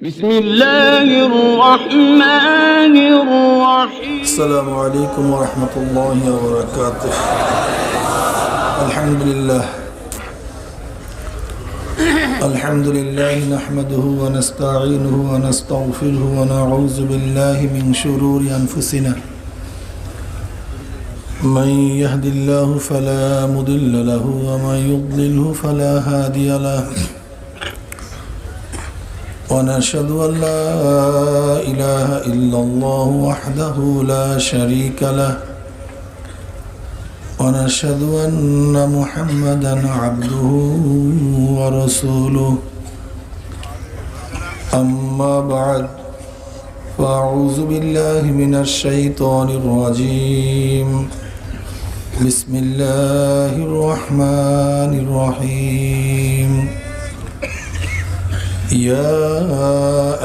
بسم الله الرحمن الرحيم. السلام عليكم ورحمة الله وبركاته. الحمد لله نحمده ونستعينه ونستغفره ونعوذ بالله من شرور أنفسنا. من يهد الله فلا مضل له ومن يضلله فلا هادي له. ونشهد أن لا إله إلا الله وحده لا شريك له. ونشهد أن محمدا عبده ورسوله. أما بعد فأعوذ بالله من الشيطان الرجيم. بسم الله الرحمن الرحيم. يا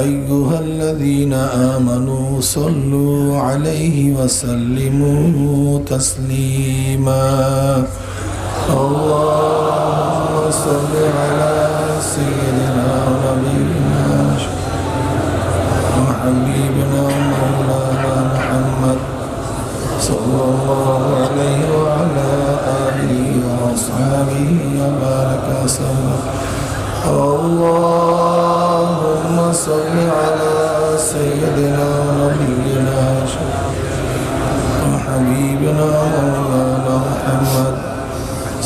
أيها الذين آمنوا صلوا عليه وسلموا تسليما. اللهم صل على سيدنا ونبينا وحبيبنا مولانا محمد صلى الله عليه وعلى آله وأصحابه وبارك وسلم. اللهم صل على سيدنا ونبينا وحبيبنا مولانا محمد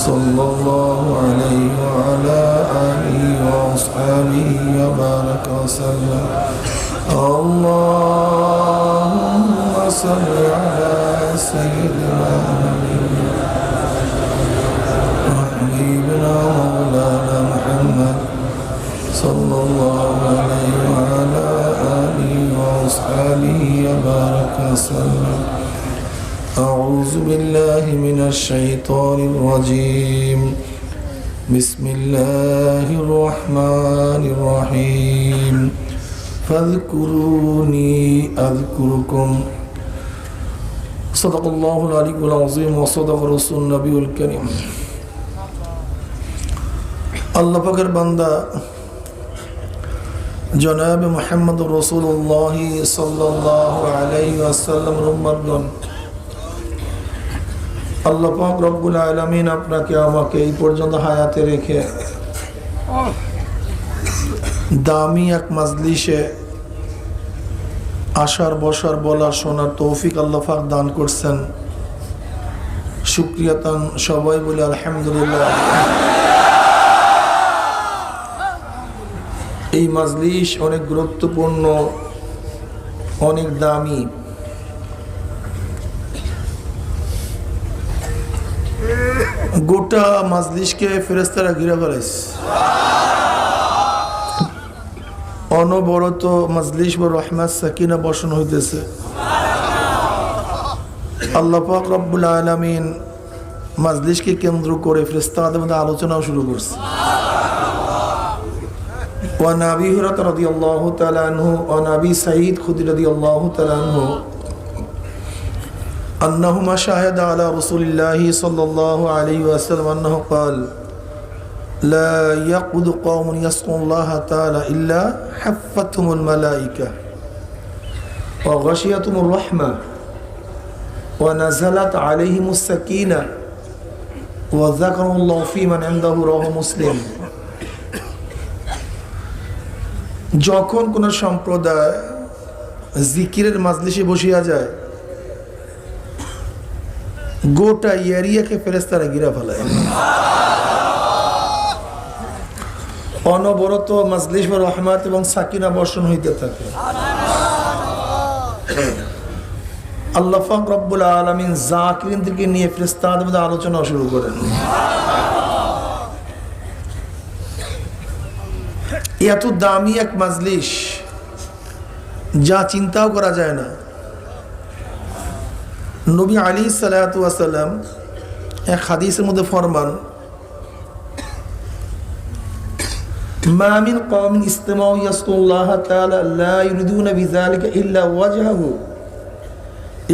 صلى الله عليه وعلى آله وأصحابه وبارك وسلم. اللهم صل على سيدنا ونبينا وحبيبنا مولانا محمد صلى الله عليه وعلى آله وأصحابه وبارك وسلم. أعوذ بالله من الشيطان الرجيم. بسم الله الرحمن الرحيم. فاذكروني أذكركم. صدق الله العلي العظيم وصدق رسول النبي الكريم. আল্লাহ পাকের বান্দা জনাবে মুহাম্মদ রাসূলুল্লাহ সাল্লাল্লাহু আলাইহি ওয়াসাল্লামের উম্মতগণ, আল্লাহ পাক রব্বুল আলামিন আপনাকে আমাকে এই পর্যন্ত হায়াতে রেখে দামি এক মাজলিসে আসার বসার বলা শোনার তৌফিক আল্লাহ পাক দান করছেন। শুকরিয়াতান সবাই বলে আলহামদুলিল্লাহ। এই মাজলিস অনেক গুরুত্বপূর্ণ, অনেক দামি। গোটা মাজলিসকে ফেরেশতারা ঘিরে ফেলেছে। অনবরত মাজলিস বা রহমত সাকিনা বর্ষণ হইতেছে। আল্লাহ পাক রব্বুল আলামিন মাজলিসকে কেন্দ্র করে ফেরেশতাদের মধ্যে আলোচনাও শুরু করছে। وعن أبي هريرة رضي الله تعالى عنه وعن أبي سعيد الخدري رضي الله تعالى عنه أنهما شاهد على رسول الله صلى الله عليه وسلم أنه قال لا يقعد قوم يذكرون الله تعالى إلا حفتهم الملائكة وغشيتهم الرحمة ونزلت عليهم السكينة وذكروا الله في من عنده رواه مسلم. যখন কোন সম্প্রদায় জিকিরের মাজলিসে বসিয়া যায়, গোটা এরিয়াকে ফেরেশতারা ঘিরে ফেলায়। অনবরত মাজলিস বা রহমত এবং সাকিনা বর্ষণ হইতে থাকে। আল্লাহ পাক রব্বুল আলামিন জাকিরিনদেরকে নিয়ে ফেরেশতাদের মধ্যে আলোচনা শুরু করেন। এত দামি এক মাজলিস যা চিন্তাও করা যায় না। নবী আলাইহিস সালাতু ওয়াস সালাম এক হাদিসের মধ্যে ফরমান, মা মিন কওমিন ইসতামাউ ইয়াসকুল্লাহ তাআলা লা ইউরিদুনা বিযালিকা ইল্লা ওয়াজহাহু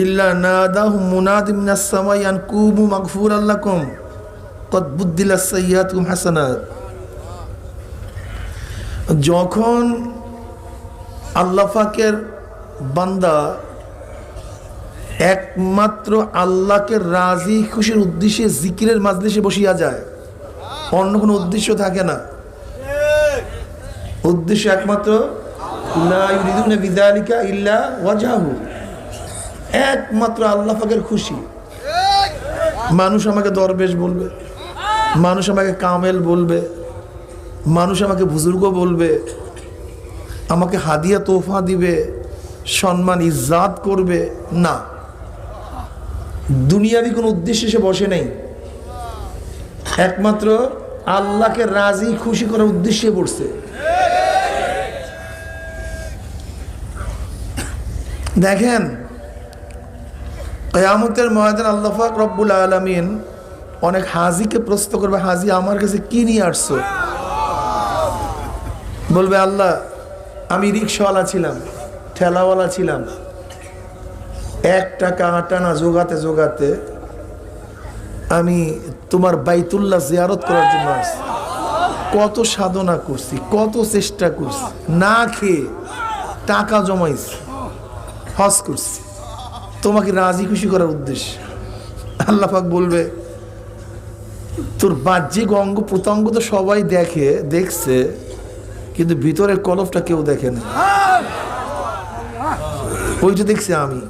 ইল্লা নাদাহুম মুনাদিম মিনাস সামাই আন কুমু মাগফুরাল লাকুম কদ বুদ্দিলাস সাইয়্যাতুকুম হাসানাত। যখন আল্লাহ পাকের বান্দা একমাত্র আল্লাহকে রাজি খুশির উদ্দেশ্যে জিকিরের মাজলিসে বসিয়া যায়, অন্য কোনো উদ্দেশ্য থাকে না। উদ্দেশ্য একমাত্র লা ইউরিদুনা বিযালিকা ইল্লা ওয়াজহাহু, একমাত্র আল্লাহ পাকের খুশি। মানুষ আমাকে দরবেশ বলবে, মানুষ আমাকে কামেল বলবে, মানুষ আমাকে বুজুর্গ বলবে, আমাকে হাদিয়া তোহফা দিবে, সম্মান ইজ্জাত করবে, না, দুনিয়াবি কোনো উদ্দেশ্যে সে বসে নেই, একমাত্র আল্লাহকে রাজি খুশি করার উদ্দেশ্যে পড়ছে। দেখেন কিয়ামতের ময়দানে আল্লাহ পাক রব্বুল আলামিন অনেক হাজিকে প্রশ্ন করবে, হাজি আমার কাছে কি নিয়ে আসছো? বলবে আল্লাহ আমি রিক্সাওয়ালা ছিলাম, ঠেলাওয়ালা ছিলাম, 1 টাকা আটা না জোগাতে জোগাতে আমি তোমার বাইতুল্লাহ জিয়ারত করার জন্য আসছি। কত সাধনা করছি, কত চেষ্টা করছি, না খেয়ে টাকা জমাইছি, হজ করছি তোমাকে রাজি খুশি করার উদ্দেশ্যে। আল্লাহ পাক বলবে তোর বাহ্যিক অঙ্গ প্রত্যঙ্গ তো সবাই দেখছে, কিন্তু ভিতরের কলবটা কেউ দেখে না, ওইটা দেখছি আমি।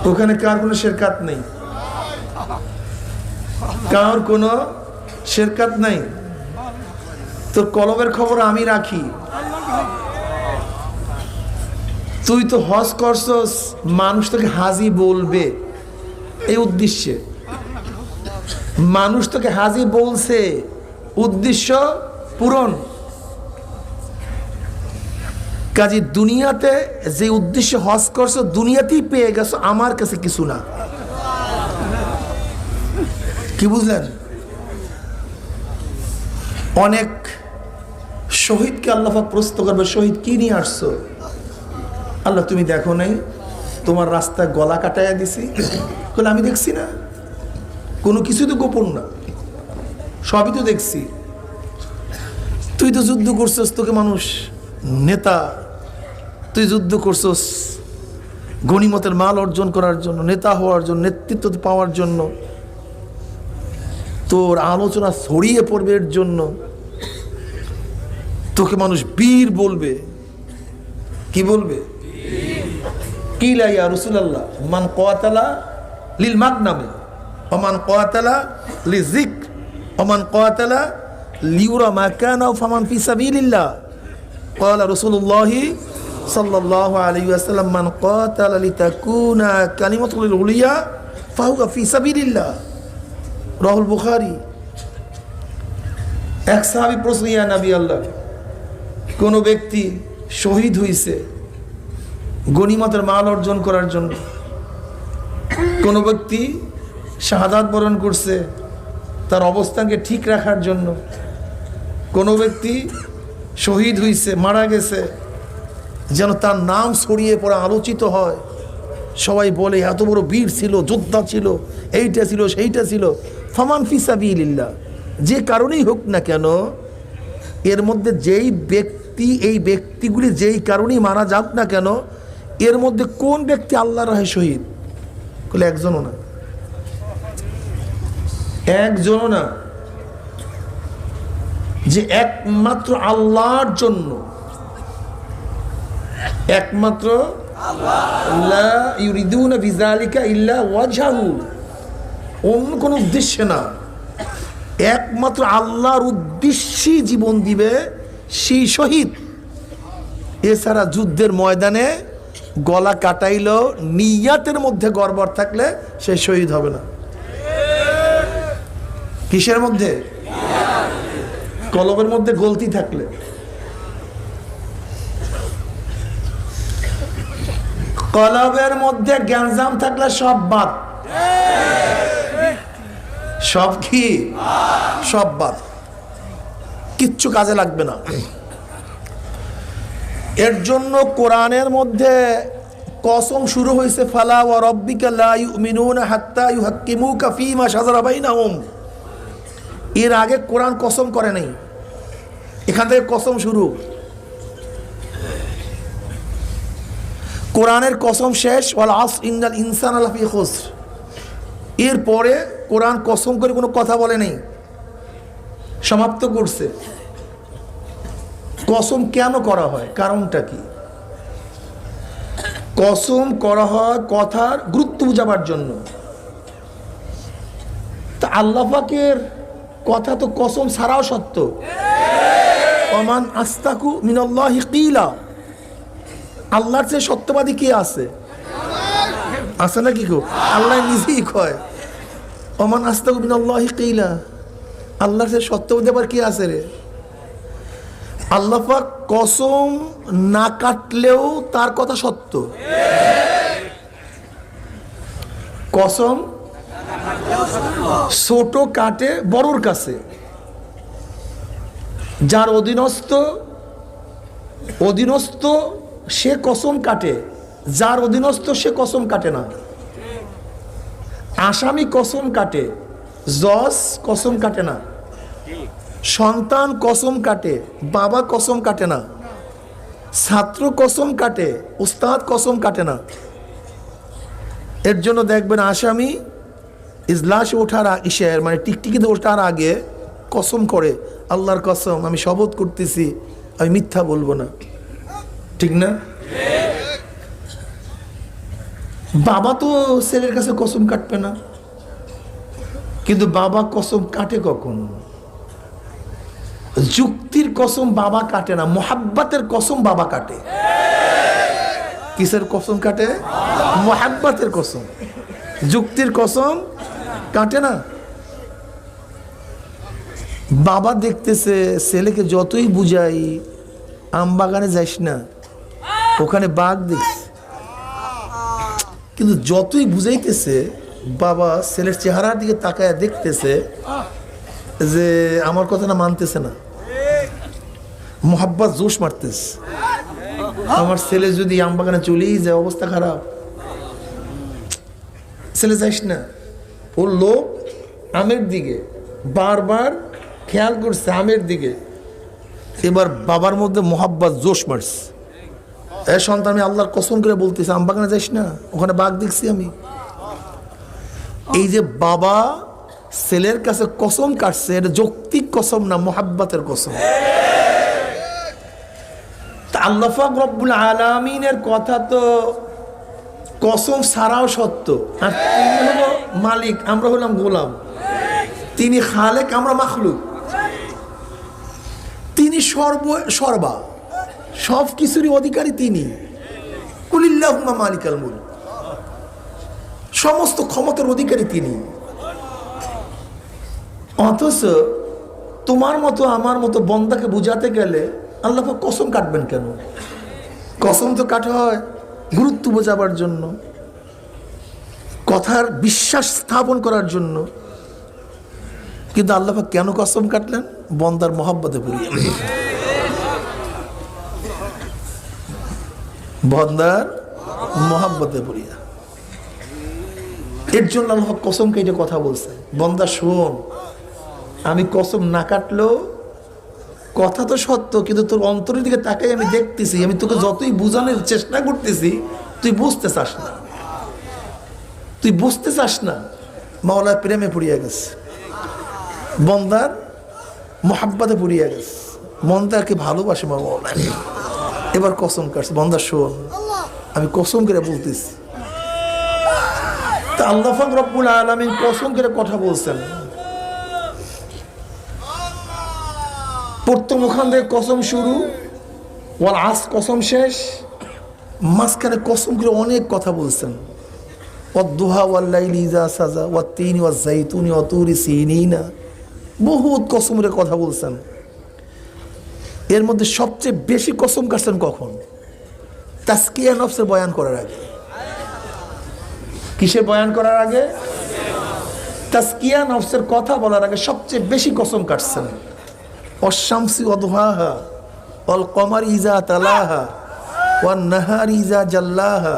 ওখানে কার কোনো শেরকাত নেই, কার কোনো শেরকাত নাই, তোর কলবের খবর আমি রাখি। তুই তো হজ করছস, মানুষ তোকে হাজি বলবে এই উদ্দেশ্যে, মানুষ তোকে হাজি বলছে উদ্দেশ্য পূরণ। কাজে দুনিয়াতে যে উদ্দেশ্যে হজ করছো দুনিয়াতেই পেয়ে গেছো, আমার কাছে কিছু না। কি বুঝলেন? অনেক শহীদকে আল্লাহ পাক প্রশ্ন করবে, শহীদ কি নিয়ে আসছো? আল্লাহ তুমি দেখো নাই তোমার রাস্তায় গলা কাটাইয়া দিছি? বলে আমি দেখছি না, কোনো কিছু তো গোপন না, সবই তো দেখছি। তুই তো যুদ্ধ করছস, তোকে মানুষ নেতা, তুই যুদ্ধ করছস গনিমতের মাল অর্জন করার জন্য, নেতা হওয়ার জন্য, নেতৃত্ব পাওয়ার জন্য, তোর আলোচনা ছড়িয়ে পড়বে এর জন্য, তোকে মানুষ বীর বলবে। কি বলবে? কিলা ইয়া রাসূলুল্লাহ মান কাতালা লিল মাগনামে ওয়া মান কাতালা লিযিকর ওয়া মান কাতালা লিউরা মাকানা ফামান ফি সাবিলিল্লাহ। ক্বালা রাসূলুল্লাহ সাল্লাল্লাহু আলাইহি ওয়াসাল্লাম মান কাতালা লিতাকুনা কালিমাতুল উলিয়া ফাহুয়া ফি সাবিলিল্লাহ। রাহুল বুখারী। এক সাহাবী প্রশ্ন, ইয়া নবী আল্লাহ, কোন ব্যক্তি শহীদ হইছে গনিমতের মাল অর্জন করার জন্য, কোন ব্যক্তি শাহাদাত বরণ করছে তার অবস্থানকে ঠিক রাখার জন্য, কোন ব্যক্তি শহীদ হইছে, মারা গেছে, যেন তার নাম ছড়িয়ে পড়া আলোচিত হয়, সবাই বলে এত বড় বীর ছিল, যোদ্ধা ছিল, এইটা ছিল, সেইটা ছিল। ফামান ফি সাবিলিল্লাহ, যে কারণেই হোক না কেন, এর মধ্যে যেই ব্যক্তি, এই ব্যক্তিগুলি যেই কারণেই মারা যাক না কেন, এর মধ্যে কোন ব্যক্তি আল্লাহর রাহে শহীদ? বলে একজনও না, একজনও না। যে একমাত্র আল্লাহর জন্য, একমাত্র লা ইউরিদুনা বিযালিকা ইল্লা ওয়াজহাহু, অন্য কোনো উদ্দেশ্যে না, একমাত্র আল্লাহর উদ্দেশ্যেই জীবন দিবে সেই শহীদ। এছাড়া যুদ্ধের ময়দানে গলা কাটাইল, নিয়াতের মধ্যে গড়বড় থাকলে সে শহীদ হবে না। কিসের মধ্যে? কলবের মধ্যে গলতি থাকলে। কলবের মধ্যে গ্যাঞ্জাম থাকলে সব বাদ, সব কি? সব বাদ, কিচ্ছু কাজে লাগবে না। এর জন্য কোরআনের মধ্যে কসম শুরু হয়েছে, ফালা ওয়া রাব্বিকা লা ইউমিনুনা হাত্তা ইউহাক্কিমুকা ফীমা শাজারা বাইনাহুম। এর আগে কোরআন কসম করে নাই, এখান থেকে কসম শুরু। কোরআনের কসম শেষ, ওয়াল আসর ইন্নাল ইনসানা লাফি খুসর। এরপরে কোরআন কসম করে কোনো কথা বলে নেই, সমাপ্ত করছে। কসম কেন করা হয়, কারণটা কি? কসম করা হয় কথার গুরুত্ব বোঝাবার জন্য। তা আল্লাহ পাকের কথা তো কসম ছাড়াও সত্য। ওমান আস্তাকু মিনাল্লাহি কিলা, আল্লাহর চেয়ে সত্যবাদী কে আছে? আছে না কি গো? আল্লাহ নিজেই কয় ওমান আস্তাকু মিনাল্লাহি কিলা, আল্লাহর চেয়ে সত্যবাদী আবার কে আছে রে? আল্লাহ পাক কসম না কাটলেও তার কথা সত্য। কসম ছোট কাটে বড়র কাছে, যার অধীনস্থ সে কসম কাটে, যার অধীনস্থ সে কসম কাটে না। আসামি কসম কাটে, জজ কসম কাটে না। সন্তান কসম কাটে, বাবা কসম কাটে না। ছাত্র কসম কাটে, উস্তাদ কসম কাটে না। এর জন্য দেখবেন আসামি ইজলাসে ওঠার ইশার মানে টিকটিকিতে ওঠার আগে কসম করে, আল্লাহর কসম আমি শপথ করতেছি আমি মিথ্যা বলবো না। ঠিক না? বাবা তো ছেলের কাছে কসম কাটবে না, কিন্তু বাবা কসম কাটে কখন? যুক্তির কসম বাবা কাটে না, মোহাব্বতের কসম বাবা কাটে। কিসের কসম কাটে? মোহাব্বতের কসম। যুক্তির কসম কাটে না। বাবা দেখতেছে ছেলেকে যতই বুঝাই আম বাগানে যাইস না, ওখানে বাঘ দেখছে, কিন্তু যতই বুঝাইতেছে বাবা ছেলের চেহারার দিকে তাকায় দেখতেছে যে আমার কথাটা মানতেছে না। মোহাব্বত জোশ মারতেছে, আমার ছেলে যদি আম বাগানে চলেই যায় অবস্থা খারাপ, ছেলে যাইস না। ওর লোক আমের দিকে বারবার খেয়াল করছে, আমের দিকে। এবার বাবার মধ্যে মোহাব্বত জোশ মারছে, এ সন্তান আমি আল্লাহর কসম করে বলতেছি আম বাগানে যাইস না, ওখানে বাঘ দেখছি আমি। এই যে বাবা ছেলের কাছে কসম কাটছে, এটা যৌক্তিক কসম না, মোহাব্বতের কসম। তা আল্লাহ পাক রব্বুল আলামিনের কথা তো কসম ছাড়াও সত্য। আর তিনি হলো মালিক, আমরা হলাম গোলাম। তিনি খালেক, আমরা মাখলুক। তিনি সর্বা, সব কিছুরই অধিকারী তিনি। কুলিল্লাহুম্মা মালিকাল মুলক, সমস্ত ক্ষমতার অধিকারী তিনি। অথচ তোমার মতো আমার মতো বন্দাকে বুঝাতে গেলে আল্লাহ পাক কসম কাটবেন কেন? কসম তো কাটা হয় গুরুত্ব বোঝাবার জন্য, কথার বিশ্বাস স্থাপন করার জন্য। কিন্তু আল্লাহ পাক কেন কসম কাটলেন? বন্দার মহব্বতে পড়িয়া, বন্দার মহব্বতে পড়িয়া। এর জন্য আল্লাহ কসম কেটে কথা বলছে, বন্দা শোন, আমি কসম না কাটলেও কথা তো সত্য, কিন্তু তোর অন্তরের দিকে তাকাই আমি দেখতেছি, আমি তোকে যতই বোঝানোর চেষ্টা করতেছি তুই বুঝতে চাস না, তুই বুঝতে চাস না। মাওলার প্রেমে পড়িয়া গেছে, বন্দার মোহাব্বতে পড়িয়া গেছে, বন্দাকে ভালোবাসে মাওলা। এবার কসম কাটছে, বন্দা শোন, আমি কসম করে বলতেছি। তা আল্লাহ পাক রব্বুল আলামিন কসম করে কথা বলছেন। প্রথম ওখান থেকে কসম শুরু, ওয়াল আস কসম শেষ, মাঝখানে কসম করে অনেক কথা বলছেন। ওয়াদ-দুহা ওয়াল-লাইলি ইযা সাজা ওয়াত-তিনি ওয়াজ-যাইতুনি ওয়া তুরি সিনিনা, বহুত কসমের কথা বলছেন। এর মধ্যে সবচেয়ে বেশি কসম কাটছেন কখন? তাজকিয়া নফসের বয়ান করার আগে। কিসের বয়ান করার আগে? তাজকিয়া নফসের কথা বলার আগে সবচেয়ে বেশি কসম কাটছেন। ওয়াশ-শামসি ওয়া-দুহাহা ওয়াল-কমারি ইযা তালাহা ওয়ান-নাহারি ইযা জাল্লাহা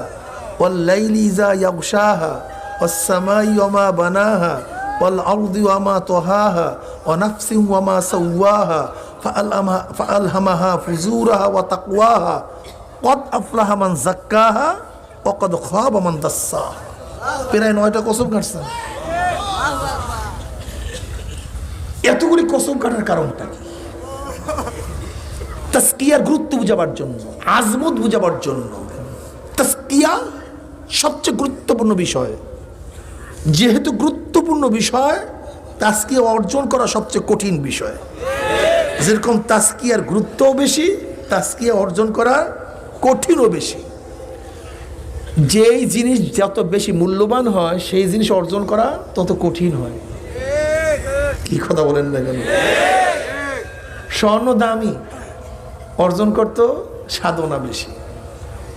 ওয়াল-লাইলি ইযা ইয়াগশাহা ওয়াস-সামাই ওয়া-মা বানাহা ওয়াল-আরদি ওয়া-মা তাহাহা ওয়া নাফসিন ওয়া-মা সাওয়াহা ফাআলহামাহা ফুজুরাহা ওয়া তাকওয়াহা ক্বাদ আফলাহা মান যাক্কাহা ওয়াকাদ খাবা মান দাসসা। প্রায় 9টা কসম কাটছেন। এতগুলি কসম কাটার কারণটা কি? তাসকিয়ার গুরুত্ব বুঝাবার জন্য, আজমত বুঝাবার জন্য। তাসকিয়া সবচেয়ে গুরুত্বপূর্ণ বিষয়। যেহেতু গুরুত্বপূর্ণ বিষয়, তাসকিয়া অর্জন করা সবচেয়ে কঠিন বিষয়। যেরকম তাসকিয়ার গুরুত্বও বেশি, তাসকিয়া অর্জন করা কঠিনও বেশি। যেই জিনিস যত বেশি মূল্যবান হয়, সেই জিনিস অর্জন করা তত কঠিন হয়। কি কথা বলেন না কেন? স্বর্ণ দামি, অর্জন করতে সাধনা বেশি।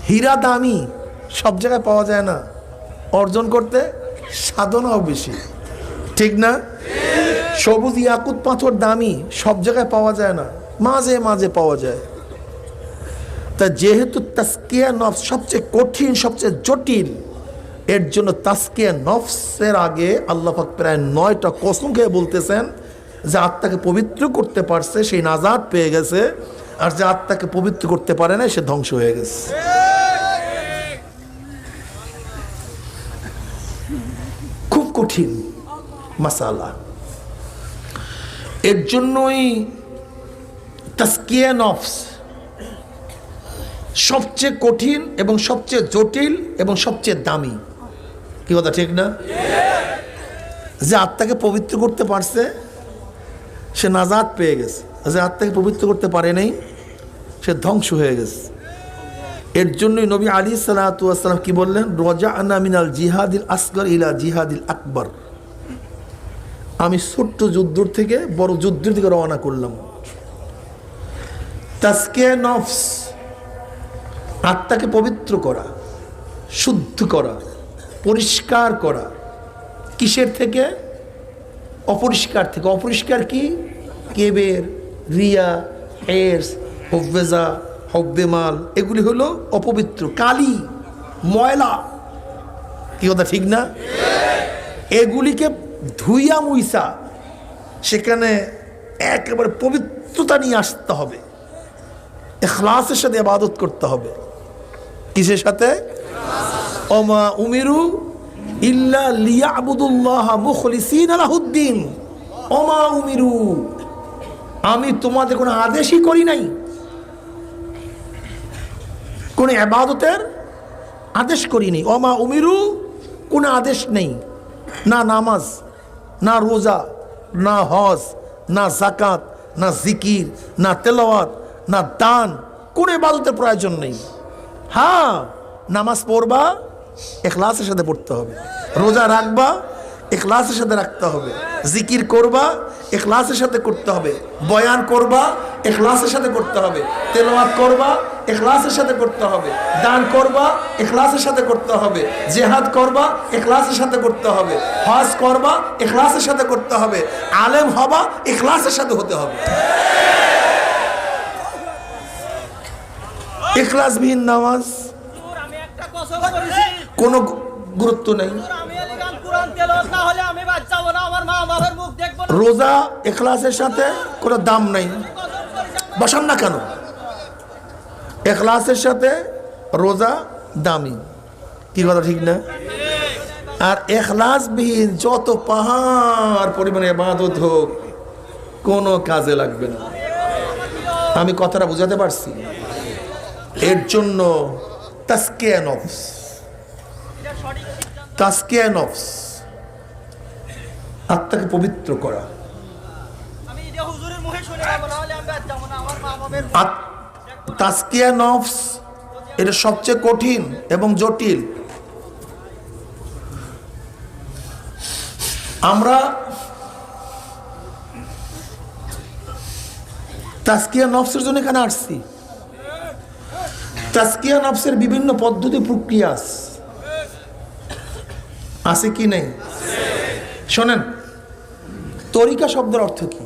হীরা দামি, সব জায়গায় পাওয়া যায় না, অর্জন করতে সাধনাও বেশি। ঠিক না? সবুজ ইয়াকুত পাথর দামি, সব জায়গায় পাওয়া যায় না, মাঝে মাঝে পাওয়া যায়। তা যেহেতু তাসকিয়া নফস সবচেয়ে কঠিন, সবচেয়ে জটিল, এর জন্য তাসকিয়া নফসের আগে আল্লাহ পাক প্রায় 9টা কসম খেয়ে বলতেছেন যে আত্মাকে পবিত্র করতে পারছে সেই নাজাত পেয়ে গেছে, আর যে আত্মাকে পবিত্র করতে পারে না সে ধ্বংস হয়ে গেছে। খুব কঠিন মাসালা। এর জন্যই তাসকিয়া নফস সবচেয়ে কঠিন এবং সবচেয়ে জটিল এবং সবচেয়ে দামি। কি কথা ঠিক না? যে আত্মাকে পবিত্র করতে পারছে সে নাজাত পেয়ে গেছে, যে আত্মাকে পবিত্র করতে পারে নাই সে ধ্বংস হয়ে গেছে। এর জন্যই নবী আলী সাল্লাল্লাহু আলাইহি ওয়াসাল্লাম কি বললেন? রাজা'না মিনাল জিহাদিল আসগর ইলা জিহাদিল আকবর। আমি ছোট্ট যুদ্ধ থেকে বড় যুদ্ধের দিকে রওনা করলাম। তাসকিয়া নফস, আত্মাকে পবিত্র করা, শুদ্ধ করা, পরিষ্কার করা। কিসের থেকে? অপরিষ্কার থেকে। অপরিষ্কার কি? কেবের, রিয়া, হেরস, হব্বেজা, হব্বেমাল, এগুলি হলো অপবিত্র, কালি, ময়লা। কি কথা ঠিক না? এগুলিকে ধুইয়া মুইসা সেখানে একেবারে পবিত্রতা নিয়ে আসতে হবে। ইখলাসের সাথে ইবাদত করতে হবে। কিসের সাথে? ওমা উমিরু ইল্লা লিয়াবুদুল্লাহ মুখলিসিনা লাহুদ্দিন। ওমা উমিরু, আমি তোমাদের কোনো আদেশই করি নাই, কোন ইবাদতের আদেশ করিনি। ওমা উমিরু, কোনো আদেশ নেই, না নামাজ, না রোজা, না হজ, না যাকাত, না জিকির, না তেলাওয়াত, না দান, কোন ইবাদতের প্রয়োজন নেই। হ্যাঁ, নামাজ পড়বা ইখলাসের সাথে পড়তে হবে, রোজা রাখবা ইখলাসের সাথে রাখতে হবে, জিকির করবা ইখলাসের সাথে করতে হবে, বয়ান করবা ইখলাসের সাথে করতে হবে, তেলাওয়াত করবা ইখলাসের সাথে করতে হবে, দান করবা ইখলাসের সাথে করতে হবে, জিহাদ করবা ইখলাসের সাথে করতে হবে, হজ করবা ইখলাসের সাথে করতে হবে, আলেম হবা ইখলাসের সাথে হতে হবে। ইখলাসবিহীন নামাজ কোনো গুরুত্ব নেই। রোজা ইখলাসের সাথে কোনো দাম নাই। বসান না কেন? ইখলাসের সাথে রোজা দামি। কি কথা ঠিক না? আর ইখলাসবিহীন যত পাহাড় পরিমাণে ইবাদত হোক কোনো কাজে লাগবে না। আমি কথাটা বুঝাতে পারছি? এর জন্য তাসকিয়া নফস, তাসকিয়া নফস, আত্মাকে পবিত্র করা। তাসকিয়া নফস এটা সবচেয়ে কঠিন এবং জটিল। আমরা তাসকিয়া নফসের জন্য এখানে আসছি। তাসকিয়া নফসের বিভিন্ন পদ্ধতি প্রক্রিয়া আছে কি নেই? শোনেন, তরিকা শব্দের অর্থ কি?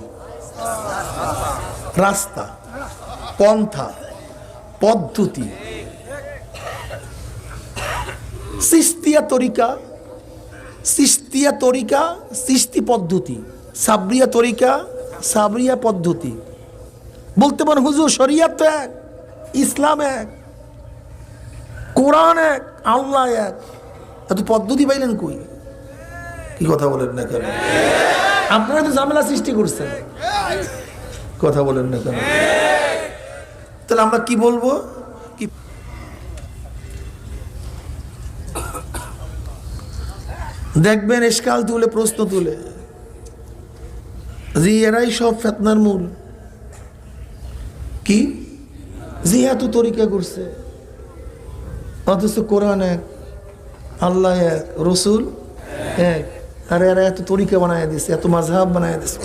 রাস্তা, পন্থা, পদ্ধতি। সিস্তিয়া তরিকা, সিস্তিয়া তরিকা, সিস্তি পদ্ধতি। সাবরিয়া তরিকা, সাবরিয়া পদ্ধতি। বলতে পারেন হুজুর শরিয়ত তো এক, ইসলাম এক, কোরআন এক, আল্লাহ এক, এত পদ্ধতি পাইলেন কই? কি কথা বলেন না কেন? আপনারা তো ঝামেলা সৃষ্টি করছেন, কথা বলেন না কেন? তাহলে আমরা কি বলবো? কি দেখবেন এশকাল তুলে, প্রশ্ন তুলে, জি এরাই সব ফিতনার মূল। কি জি এত তরিকা করছে, অথচ কোরআন এক, আল্লাহ এক, রসুল এক, আর এরা এত তরিকা বানায় দিছে, এত মাযহাব বানায় দিছে।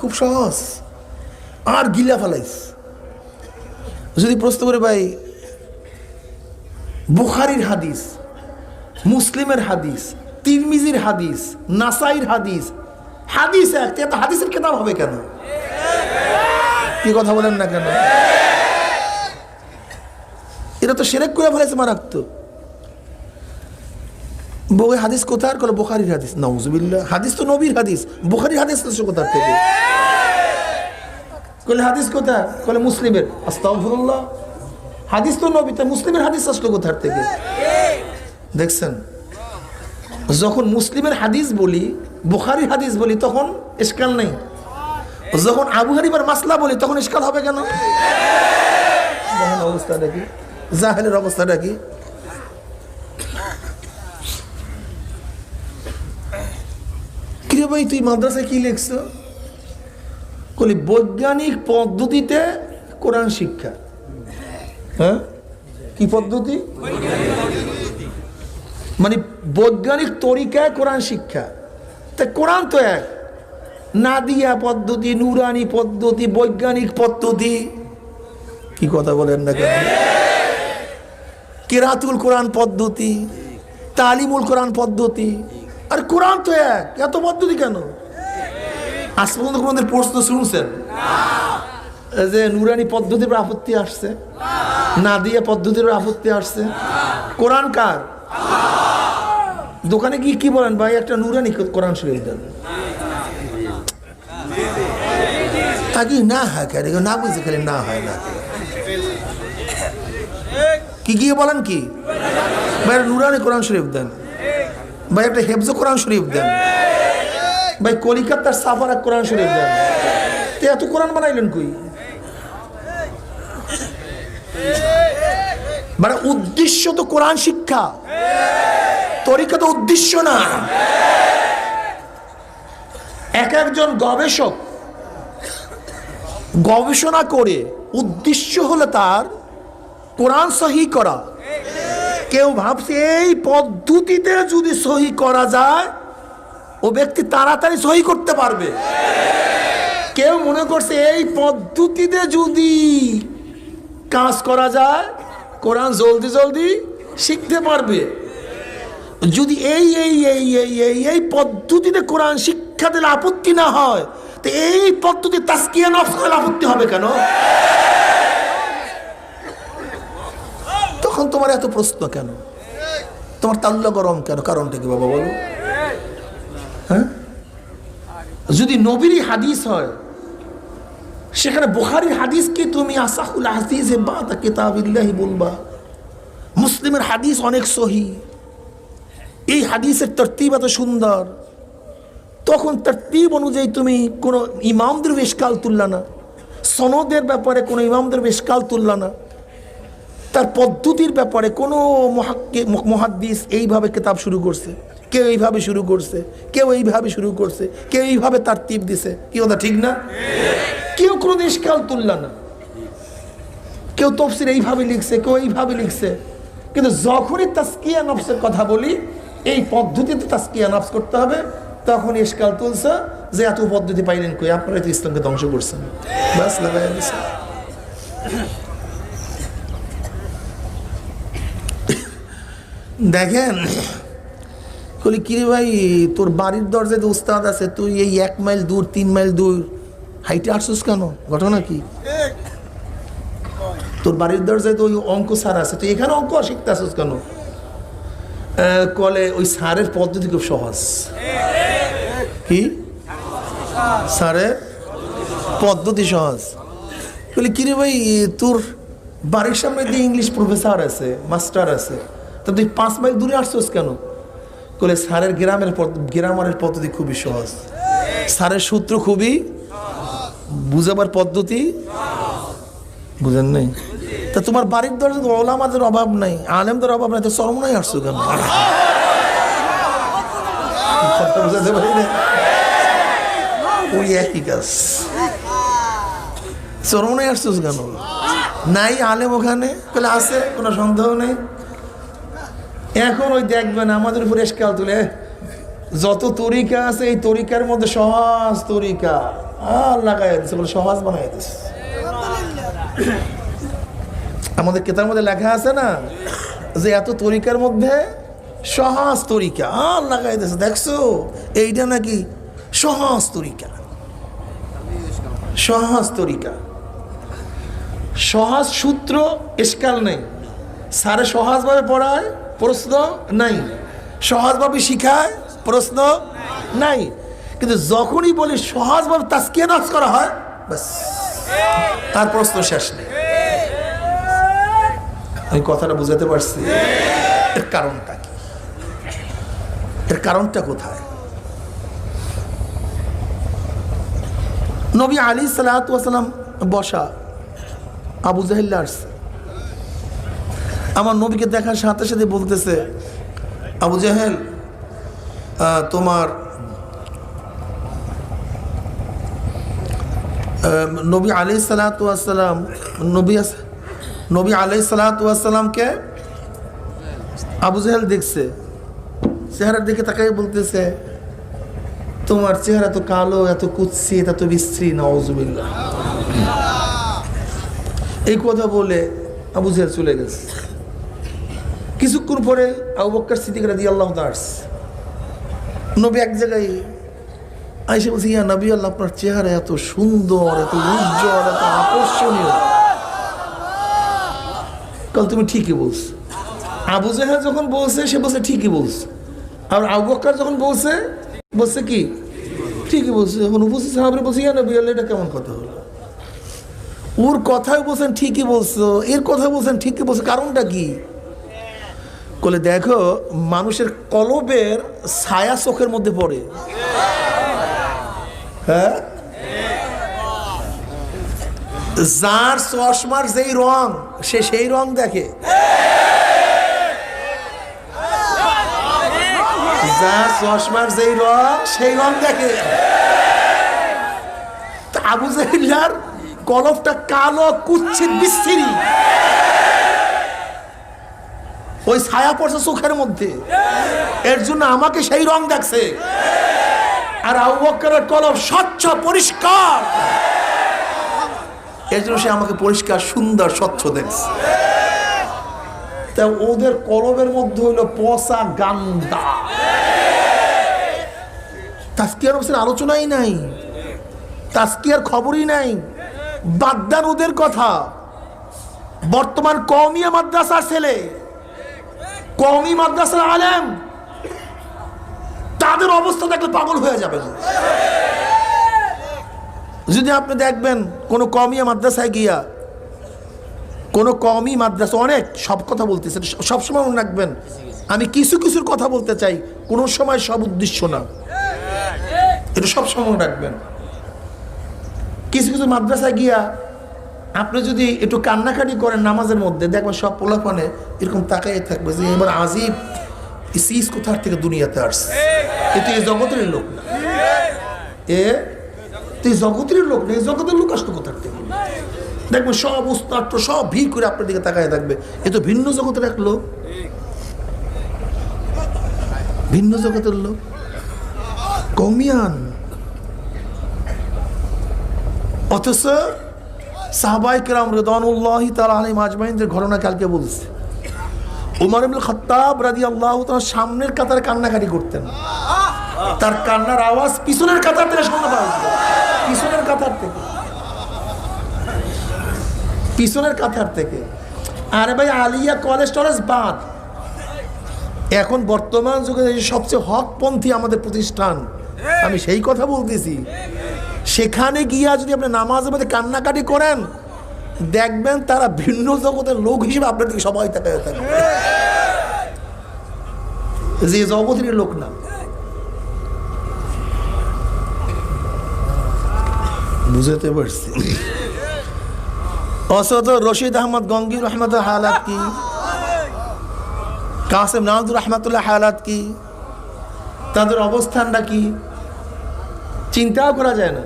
খুব সহজ, আর গিলা ফেলাইস। যদি প্রশ্ন করে ভাই বুখারীর হাদিস, মুসলিমের হাদিস, তিরমিজির হাদিস, নাসাইর হাদিস, হাদিস এক, এত হাদিসের কিতাব হবে কেন? কি কথা বলেন না কেন? এটা তো শিরক করে ফেলেছে মারাত্মক। বউ হাদিস কোথার? কলে বুখারীর হাদিস। নাউজুবিল্লাহ, হাদিস তো নবীর হাদিস, বুখারীর হাদিস তো কোথা থেকে? কলে হাদিস কোথা? কলে মুসলিমের। আস্তাগফিরুল্লাহ, হাদিস তো নবী, তা মুসলিমের হাদিস আসলো কোথার থেকে? দেখছেন, যখন মুসলিমের হাদিস বলি, বুখারীর হাদিস বলি, তখন ইশকাল নেই। যখন আবু হানিফার মাসলা বলি, তখন ইশকাল হবে কেন? অবস্থাটা কি? জাহেলের অবস্থাটা কি? কিরে ভাই তুই মাদ্রাসায় কি লিখছ? বলি বৈজ্ঞানিক পদ্ধতিতে কোরআন শিক্ষা। হ্যাঁ, কি পদ্ধতি? মানে বৈজ্ঞানিক তরিকায় কোরআন শিক্ষা। তা কোরআন তো এক, নাদিয়া পদ্ধতি, নুরানি পদ্ধতি, বৈজ্ঞানিক পদ্ধতি। কি কথা বলেন না কেন? কিরাতুল কোরআন পদ্ধতি, তালিমুল কোরআন পদ্ধতি, আর কোরআন তো এক, এত পদ্ধতি কেন? আজ পর্যন্ত কোনদের প্রশ্ন শুনছেন যে নুরানি পদ্ধতির আপত্তি আসছে, নাদিয়া পদ্ধতির আপত্তি আসছে? কোরআন কার? দোকানে গিয়ে কি বলেন ভাই একটা নুরানি কোরআন শরীফ দেন, আগে না হয় কেন? না বুঝে খেলে না হয় না, কি গিয়ে বলেন কি ভাই নুরানি কোরআন শরীফ দেন, ভাই একটা হেফজ কোরআন শরীফ দেন, ভাই কলিকাতার সাফারা কোরআন শরীফ দেন। তো এত কোরআন বানাইলেন কই? মানে উদ্দেশ্য তো কোরআন শিক্ষা, তরিকা তো উদ্দেশ্য না। এক একজন গবেষক গবেষণা করে উদ্দেশ্য হলো তার কোরআন সহি করা। কেউ ভাবছে এই পদ্ধতিতে যদি সহি করা যায় ও ব্যক্তি তাড়াতাড়ি সহি করতে পারবে। কেউ মনে করছে এই পদ্ধতিতে যদি কাজ করা যায় কোরআন জলদি জলদি শিখতে পারবে। যদি এই এই এই এই এই এই পদ্ধতিতে কোরআন শিক্ষা দিলে আপত্তি না হয়, তো এই পদ্ধতি তাসকিয়া নফস করলে আপত্তি হবে কেন? তখন তোমার এত প্রশ্ন কেন? তোমার তাল্লা গরম কেন? কারণটা কি বাবা বলো? হ্যাঁ, যদি নবীর হাদিস হয় সেখানে বুখারীর হাদিসকে তুমি আসাহুল হাদিস বাদ কিতাবিল্লাহি বলবা, মুসলিমের হাদিস অনেক সহি, এই হাদিসের তরতিব এত সুন্দর, তখন তরতিব অনুযায়ী তুমি কোনো ইমামদের ইশকাল তুললা না, সনদের ব্যাপারে কোনো ইমামদের ইশকাল তুললা না, তার পদ্ধতির ব্যাপারে কোনো মুহাদ্দিস এইভাবে কিতাব শুরু করছে, কেউ এইভাবে শুরু করছে, কেউ এইভাবে শুরু করছে, কেউ এইভাবে তারতিব দিছে, কি কথা ঠিক না? কেউ কোনো ইশকাল তুললা না, কেউ তাফসীর এইভাবে লিখছে, কেউ এইভাবে লিখছে। কিন্তু যখনই তাসকিয়া নফসের কথা বলি, এই পদ্ধতিতে তাসকিয়া নফস করতে হবে, তখন ইশকাল তুলছে যে এত পদ্ধতি পাইলেন কই? আপনারা তো ইসলামকে ধ্বংস করছেন। বাস লাগাই দিছে। দেখেন বলি কিরে ভাই তোর বাড়ির দরজায় তো উস্তাদ আছে, তুই এই 1 মাইল দূর 3 মাইল দূর হাইটে আসছিস কেন? ঘটনা কি? তোর বাড়ির দরজায় তো ওই অঙ্ক স্যার আছে, তুই এখানে অঙ্ক শিখতে আসছিস কেন? কলে ওই স্যারের পদ্ধতি খুব সহজ। কি স্যারের পদ্ধতি সহজ? বলি কিরে ভাই তোর বাড়ির সামনে দিয়ে ইংলিশ প্রফেসর আছে, মাস্টার আছে, তো তুই 5 মাইল দূরে আসছোস কেন? বলে স্যারের গ্রামারের পদ্ধতি খুবই সহজ, স্যারের সূত্র খুবই, বুঝাবার পদ্ধতি বুঝেন নাই? তা তোমার বাড়ির দরজা ওলামাদের অভাব নাই, আলেমদের অভাব নাই, তো চরমনাই আসছো কেন? কথা বুঝাতে পারি না, ওই একই কাজ। চরমনাই আসছোস কেন? নাই আলেম ওখানে? বলে আছে, কোনো সন্দেহ নেই। এখন ওই দেখবেন আমাদের উপর এসকাল তুলে, যত তরিকা আছে এই তরিকার মধ্যে সহজ তরিকা লাগাই দিচ্ছে, বলে সহজ বানাই দিচ্ছে। আমাদের কেতার মধ্যে লেখা আছে না যে এত তরিকার মধ্যে সহজ তরিকা লাগাই দিচ্ছে, দেখছো এইটা নাকি সহজ তরিকা, সহজ তরিকা, সহজ সূত্র, এসকাল নেই। স্যারে সহজভাবে পড়ায়, প্রশ্ন নাই, সহজভাবে শিখায়, প্রশ্ন নাই। কিন্তু যখনই বলি সহজভাবে তাজকিয়া নফস করা হয়, বাস তার প্রশ্ন শেষ নেই। আমি কথাটা বুঝাতে পারছি? এর কারণটা কি? এর কারণটা কোথায়? নবী আলাইহিস সালাতু ওয়াস সালাম বসা, আবু জাহেল আসছে, আমার নবীকে দেখার সাথে সাথে বলতেছে, আবু জাহেল তোমার নবী আলাইহিস সালাতু ওয়াস সালাম, নবী আলাইহিস সালাতু ওয়াস সালামকে আবু জাহেল দেখছে, চেহারার দিকে তাকাই বলতেছে, তোমার চেহারা তো কালো, এত কুৎসিত, এত বিশ্রী, নাউজুবিল্লাহ। এই কথা বলে আবু জাহেল চলে গেছে। কিছুক্ষণ পরে আবু বকর সিদ্দিক রাদিয়াল্লাহু তাআলা নবী এক জায়গায় আয়েশা বলছে, ইয়া নবী আল্লাহ, আপনার চেহারা এত সুন্দর, এত উজ্জ্বল, এত আকর্ষণীয়। কাল তুমি ঠিকই বলছো। আবু জাহেল যখন বলছে সে বলছে ঠিকই বলছে, আর আবু বকর যখন বলছে বলছে কি ঠিকই বলছে। যখন উপস্থিত সাহাবীরা বলছে, ইয়া নবী আল্লাহ, এটা কেমন কথা হলো? ওর কথাই বলছেন ঠিকই বলছো, এর কথা বলছেন ঠিকই বলছো, কারণটা কি? বলে দেখো, মানুষের কলবের ছায়া চোখের মধ্যে পড়ে। হ্যাঁ, যার চশমার যেই রং সে সেই রং দেখে, যার চশমার যেই রং সেই রং দেখে। আবু জাহেলের কলবটা কালো, কুৎসিত, বিশ্রী, ওই ছায়া পড়ছে চোখের মধ্যে, এর জন্য আমাকে সেই রং দেখছে। আর আবু বকরের কলব স্বচ্ছ, পরিষ্কার, এর জন্য সে আমাকে পরিষ্কার, সুন্দর, স্বচ্ছ দেখছে। তা ওদের কলবের মধ্যে হইল পচা, গান্দা। তাজকিয়ার নফসের আলোচনাই নাই, তাজকিয়ার খবরই নাই। বাদ দেন ওদের কথা। বর্তমান কওমিয়া মাদ্রাসার ছেলে, কওমি মাদ্রাসার আলেম, তাদের অবস্থা দেখলে পাগল হয়ে যাবেন। যদি আপনি দেখবেন কোন কওমিয়া মাদ্রাসায় গিয়া, কোন কওমি মাদ্রাসা, অনেক সব কথা বলতেছে, সবসময় মনে রাখবেন আমি কিছু কিছুর কথা বলতে চাই, কোনো সময় সব উদ্দেশ্য না, এটা সবসময় মনে রাখবেন। কিছু কিছু মাদ্রাসায় গিয়া আপনি যদি একটু কান্নাকাটি করেন নামাজের মধ্যে, দেখবেন সব পোলাপানে এরকম তাকাই থাকবে যে এবার আজিব সিস কোথার থেকে দুনিয়াতে আসছে, কিন্তু এই জগতের লোক না, তুই জগতের লোক না, এই জগতের লোক আসতো কোথার থেকে? দেখবেন সব উস্তাদ সব ভিড় করে আপনার দিকে তাকায় থাকবে, এ তো ভিন্ন জগতের এক লোক, ভিন্ন জগতের লোক, কওমিয়ান। অথচ সাহাবায়ে কেরাম রিদওয়ানুল্লাহি তাআলা আলাইহিম আজমাইনদের ঘটনা কালকে বলছে। উমর ইবনে খাত্তাব রাদিয়াল্লাহু তাআলা সামনের কাতারে কান্নাকাটি করতেন, তার কান্নার আওয়াজ পিছনের কাতার থেকে শুনতে পাওয়া যেত, পিছনের কাতার থেকে, পিছনের কাতার থেকে। আরে ভাই, আলিয়া কলেজ টলেজ বাদ, এখন বর্তমান যুগে সবচেয়ে হকপন্থী আমাদের প্রতিষ্ঠান, আমি সেই কথা বলতেছি। সেখানে গিয়া যদি আপনি নামাজের মধ্যে কান্নাকাটি করেন, দেখবেন তারা ভিন্ন জগতের লোক হিসেবে আপনার দিকে সবাই তাকায় থাকে, যে জগতের লোক না। বুঝতে পারছি? অসত রশিদ আহমদ গঙ্গি রহমত হালাত কি, কাসেম নাজুর রহমতুল্লাহ হালাত কি, তাদের অবস্থানটা কি চিন্তাও করা যায় না।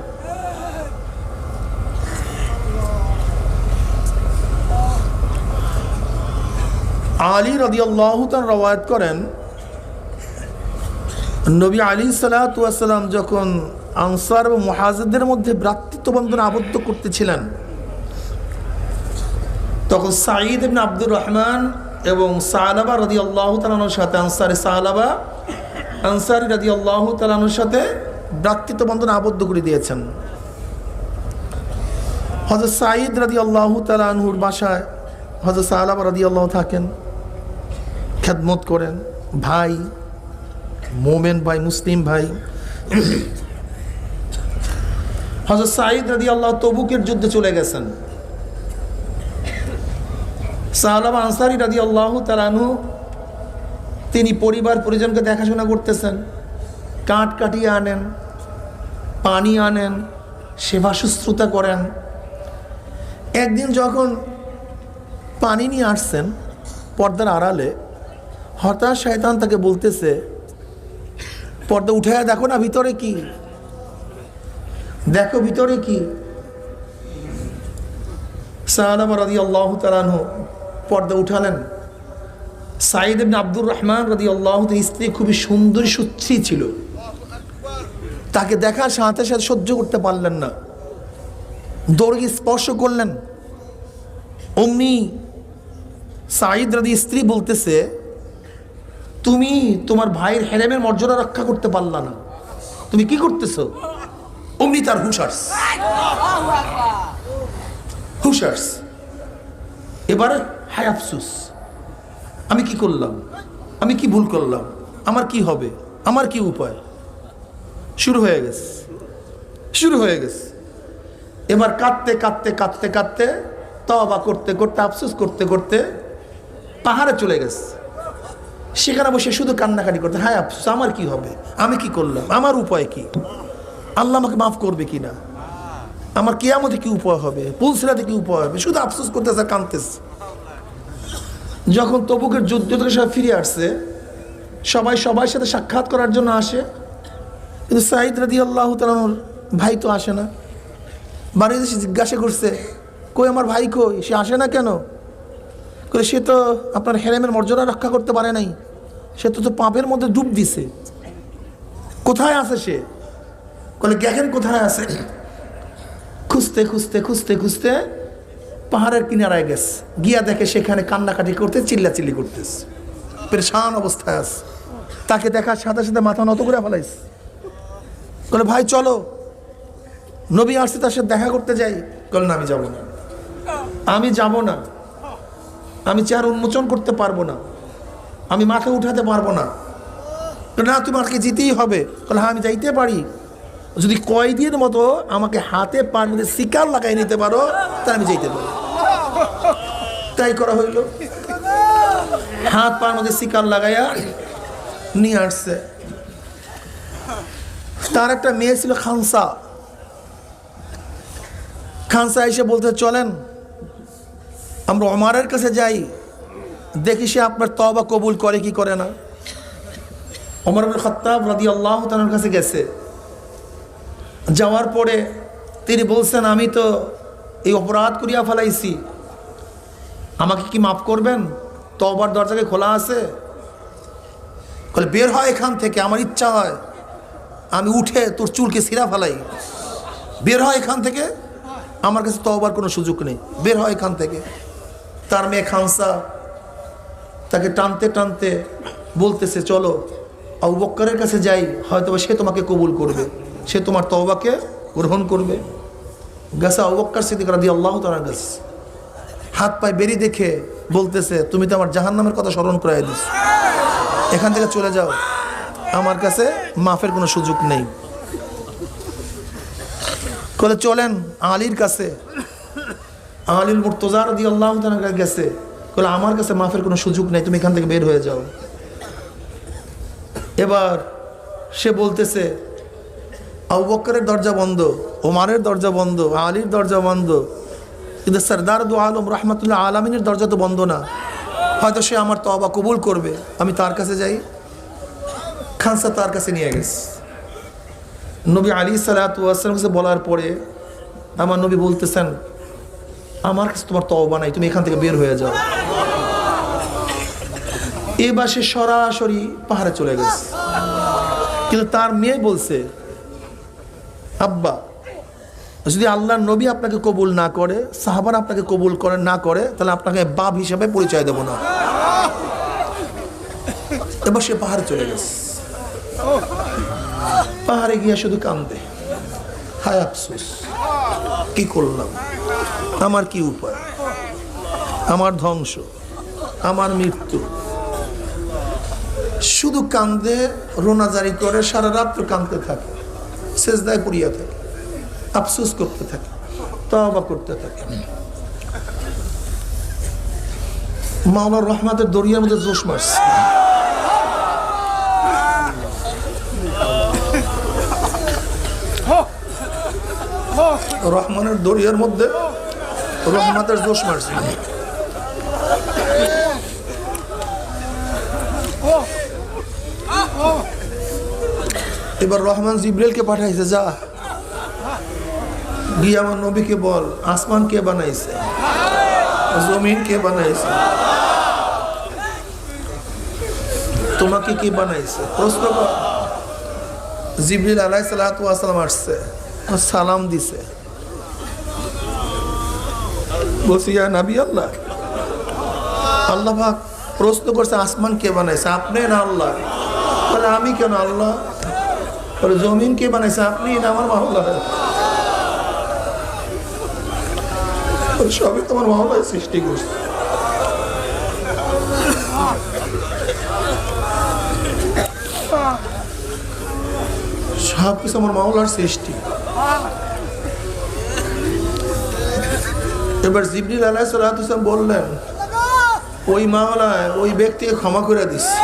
আলী রাদিয়াল্লাহু তাআলা রওয়ায়াত করেন, নবী আলাইহিস সালাতু ওয়াস সালাম যখন আনসার ও মুহাজিরদের মধ্যে ভ্রাতৃত্ব বন্ধন আবদ্ধ করতেছিলেন, তখন সাঈদ ইবনে আব্দুর রহমান এবং সালাবা রাদিয়াল্লাহু তাআলার সাথে আনসারী রাদিয়াল্লাহু তাআলার সাথে ভ্রাতৃত্ব বন্ধন আবদ্ধ করে দিয়েছেন। হযরত সাঈদ রাদিয়াল্লাহু তাআলা আনহুর বাসায় হযরত সালাবা রাদিয়াল্লাহু থাকেন, খেদমত করেন, ভাই, মোমেন ভাই, মুসলিম ভাই। হযরত সাঈদ রাদিয়াল্লাহু তবুকের যুদ্ধে চলে গেছেন। সালাবা আনসারী রাদিয়াল্লাহু তাআলা আনহু তিনি পরিবার পরিজনকে দেখাশোনা করতেছেন, কাঠ কাটিয়ে আনেন, পানি আনেন, সেবা শুশ্রূষা করেন। একদিন যখন পানি নিয়ে আসছেন পর্দার আড়ালে, হঠাৎ শয়তান তাকে বলতেছে, পর্দা উঠায় দেখো না ভিতরে কি, দেখো ভিতরে কি। সালাবা রাদিয়াল্লাহু তাআলা আনহু পর্দা উঠালেন। সাঈদ ইবনে আব্দুর রহমান রাদিয়াল্লাহু তাআলা স্ত্রী খুবই সুন্দরী সুশ্রী ছিল, তাকে দেখার সাথে সাথে সহ্য করতে পারলেন না, দৌড়ে স্পর্শ করলেন। অমনি সাঈদ রাদি স্ত্রী বলতেছে, তুমি তোমার ভাইয়ের হেরেমের মর্যাদা রক্ষা করতে পারলা না, তুমি কি করতেছো? অমনি তার হুশার্স। এবারে হায় আফসুস, আমি কি করলাম, আমি কি ভুল করলাম, আমার কি হবে, আমার কি উপায়। শুরু হয়ে গেছে। এবার কাঁদতে তওবা করতে আফসোস করতে পাহাড়ে চলে গেছে। সেখানে বসে শুধু কান্নাকাটি করতে, হায় আফসোস, আমার কি হবে, আমি কি করলাম, আমার উপায় কি, আল্লাহ আমাকে মাফ করবে কি না, আমার কিয়ামতে কি উপায় হবে, পুলসিরাতে কি উপায় হবে, শুধু আফসোস করতেছে, কাঁদতেছে। যখন তবুকের যুদ্ধ থেকে সবাই ফিরে আসছে, সবার সাথে সাক্ষাৎ করার জন্য আসে, কিন্তু সাঈদ রাদিয়াল্লাহু তাআলার ভাই তো আসে না। বাড়িতে এসে জিজ্ঞাসা করছে, কই আমার ভাই কই, সে আসে না কেন? করে সে তো আপনার হেরেমের মর্যাদা রক্ষা করতে পারে নাই, সে তো পাপের মধ্যে ডুব দিছে, কোথায় আছে সে? বলে দেখেন কোথায় আছে। খুঁজতে পাহাড়ের কিনারায় গেছে, গিয়া দেখে সেখানে কান্নাকাটি করতে, চিল্লাচিল্লি করতেছে, পেরেশান অবস্থায় আছে। তাকে দেখার সাথে সাথে মাথা নত করে ফেলাইছে। বলে ভাই চলো, নবী আসছে, তার সাথে দেখা করতে যাই। বলে না, আমি যাব না, আমি চেহারা উন্মোচন করতে পারবো না, আমি মাথা উঠাতে পারবো না। না, তোমাকে যেতেই হবে। বলে হ্যাঁ, আমি যাইতে পারি, যদি কয়েদির মতো আমাকে হাতে পার মধ্যে শিকার লাগাই নিতে পারো, তাহলে আমি যাইতে পারি। তাই করা হইল, হাত পার মধ্যে শিকার লাগাইয়া নিয়ে আসছে। তার একটা মেয়ে ছিল খানসা এসে বলতে, চলেন আমরা ওমরের কাছে যাই, দেখি সে আপনার তওবা কবুল করে কি করে না। ওমর ইবনে খাত্তাব রাদিয়াল্লাহু তাআলার কাছে গেছে। যাওয়ার পরে তিনি বলছেন, আমি তো এই অপরাধ করিয়া ফেলাইছি, আমাকে কি মাফ করবেন? তওবার দরজাকে খোলা আছে। বলে বের হয় এখান থেকে, আমার ইচ্ছা হয় আমি উঠে তোর চুলকে ছিঁড়া ফেলাই, বের হয় এখান থেকে, আমার কাছে তওবার কোনো সুযোগ নেই, বের হয় এখান থেকে। তার মেয়ে খানসা তাকে টানতে বলতেছে, চলো আবু বকরের কাছে যাই, হয়তো সে তোমাকে কবুল করবে, সে তোমার তওবাকে গ্রহণ করবে। গেছে আবু বকর সিদ্দিক রাদিয়াল্লাহু তাআলা গেছে, হাত পায়ে বেরি দেখে বলতেছে, তুমি তো আমার জাহান্নামের কথা স্মরণ করাই দিস, এখান থেকে চলে যাও, আমার কাছে মাফের কোনো সুযোগ নেই। বলে চলেন আলীর কাছে। আলীল মুর্তজা রাদিয়াল্লাহু তাআলা গেছে, বলে আমার কাছে মাফের কোনো সুযোগ নেই, তুমি এখান থেকে বের হয়ে যাও। এবার সে বলতেছে আবু বকরের দরজা বন্ধ, ওমরের দরজা বন্ধ, আলীর দরজা বন্ধ, কিন্তু সরদার দু আলম রহমতুল্লাহ আলমিনের দরজা তো বন্ধ না, হয়তো সে আমার তওবা কবুল করবে, আমি তার কাছে যাই। খানসা তার কাছে নিয়ে গেছে। নবী আলাইহিসসালাতু ওয়াসসালাম কাছে বলার পরে আমার নবী বলতেছেন আমার কাছে তোমার তওবা নাই, তুমি এখান থেকে বের হয়ে যাও। এবার সে সরাসরি পাহাড়ে চলে গেছে। কিন্তু তার মেয়ে বলছে আব্বা, যদি আল্লাহর নবী আপনাকে কবুল না করে, সাহাবারা আপনাকে কবুল করে না করে, তাহলে আপনাকে বাপ হিসাবে পরিচয় দেব না। এবার সে পাহাড়ে চলে গেছে। পাহাড়ে গিয়ে শুধু কান্দে, হায় আফসোস, কি করলাম, আমার কি উপায়, আমার ধ্বংস, আমার মৃত্যু। শুধু কান্দে, রোনাজারি করে, সারা রাত্র কাঁদতে থাকে, সেজদায় পড়িয়া থাকে, আফসোস করতে থাকে, তওবা করতে থাকে। মাওলার রহমতের দরিয়ার মধ্যে জোশ মারছে। রহমানের দরিয়ার মধ্যে রহমতের জোশ মারছে। এবার রহমান জিব্রাইলকে পাঠাইছে, যা গিয়ে আমার নবীকে বল আসমান কে বানাইছে, জমিন কে বানাইছে, তোমাকে কে বানাইছে, প্রশ্ন কর। জিব্রাইল আলাইহিস সালাতু ওয়াস সালাম আসছে, সালাম দিছে, বলছি ইয়া নবী আল্লাহ, আল্লাহ পাক প্রশ্ন করছে আসমান কে বানাইছে, আপনি না আল্লাহ? বলে আমি কেন, আল্লাহ। বলে জমিন কে বানাইছে, আপনি না আমার মাওলা? সবই তোমার মাওলাই সৃষ্টি করছে। সব কিছু আমার মাওলার সৃষ্টি। এবার জিবরিল আলাইহিস সালাতু ওয়াস সালাম বললেন, ওই মাওলা ওই ব্যক্তিকে ক্ষমা করে দিচ্ছে।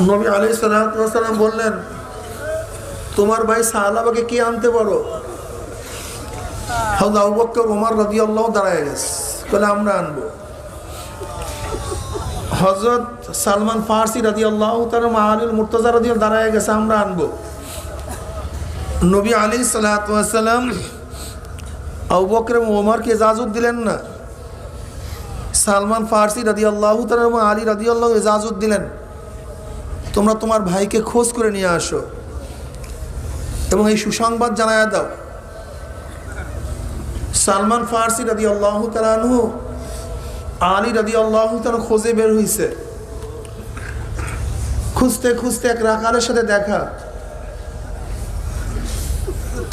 নবী আলাইহিস সালাতু ওয়াস সালাম বললেন, তোমার ভাই সাহাবাকে কি আনতে পারো? হযরত আবু বকর ওমর রাদিয়াল্লাহু দাঁড়ায় গেছে, বলে আমরা আনবো। হযরত সালমান ফারসি রাদিয়াল্লাহু তাআলা আলীল মুর্তজা রাদিয়াল্লাহু দাঁড়ায় গেছে, আমরা আনবো। নবী আলাইহিস সালাতু ওয়াস সালাম আবু বকর এবং ওমরকে ইজাজত দিলেন না, সালমান ফারসি রাদিয়াল্লাহু তাআলা এবং আলী রাদিয়াল্লাহু ইজাজত দিলেন, তোমরা তোমার ভাইকে খোঁজ করে নিয়ে আসো এবং এই সুসংবাদ জানায়া দাও। সালমান ফারসি রাদিয়াল্লাহু তাআলা আনহু আলী রাদিয়াল্লাহু তাআলা খোঁজে বের হইছে। খুঁজতে খুঁজতে এক রাখালের সাথে দেখা।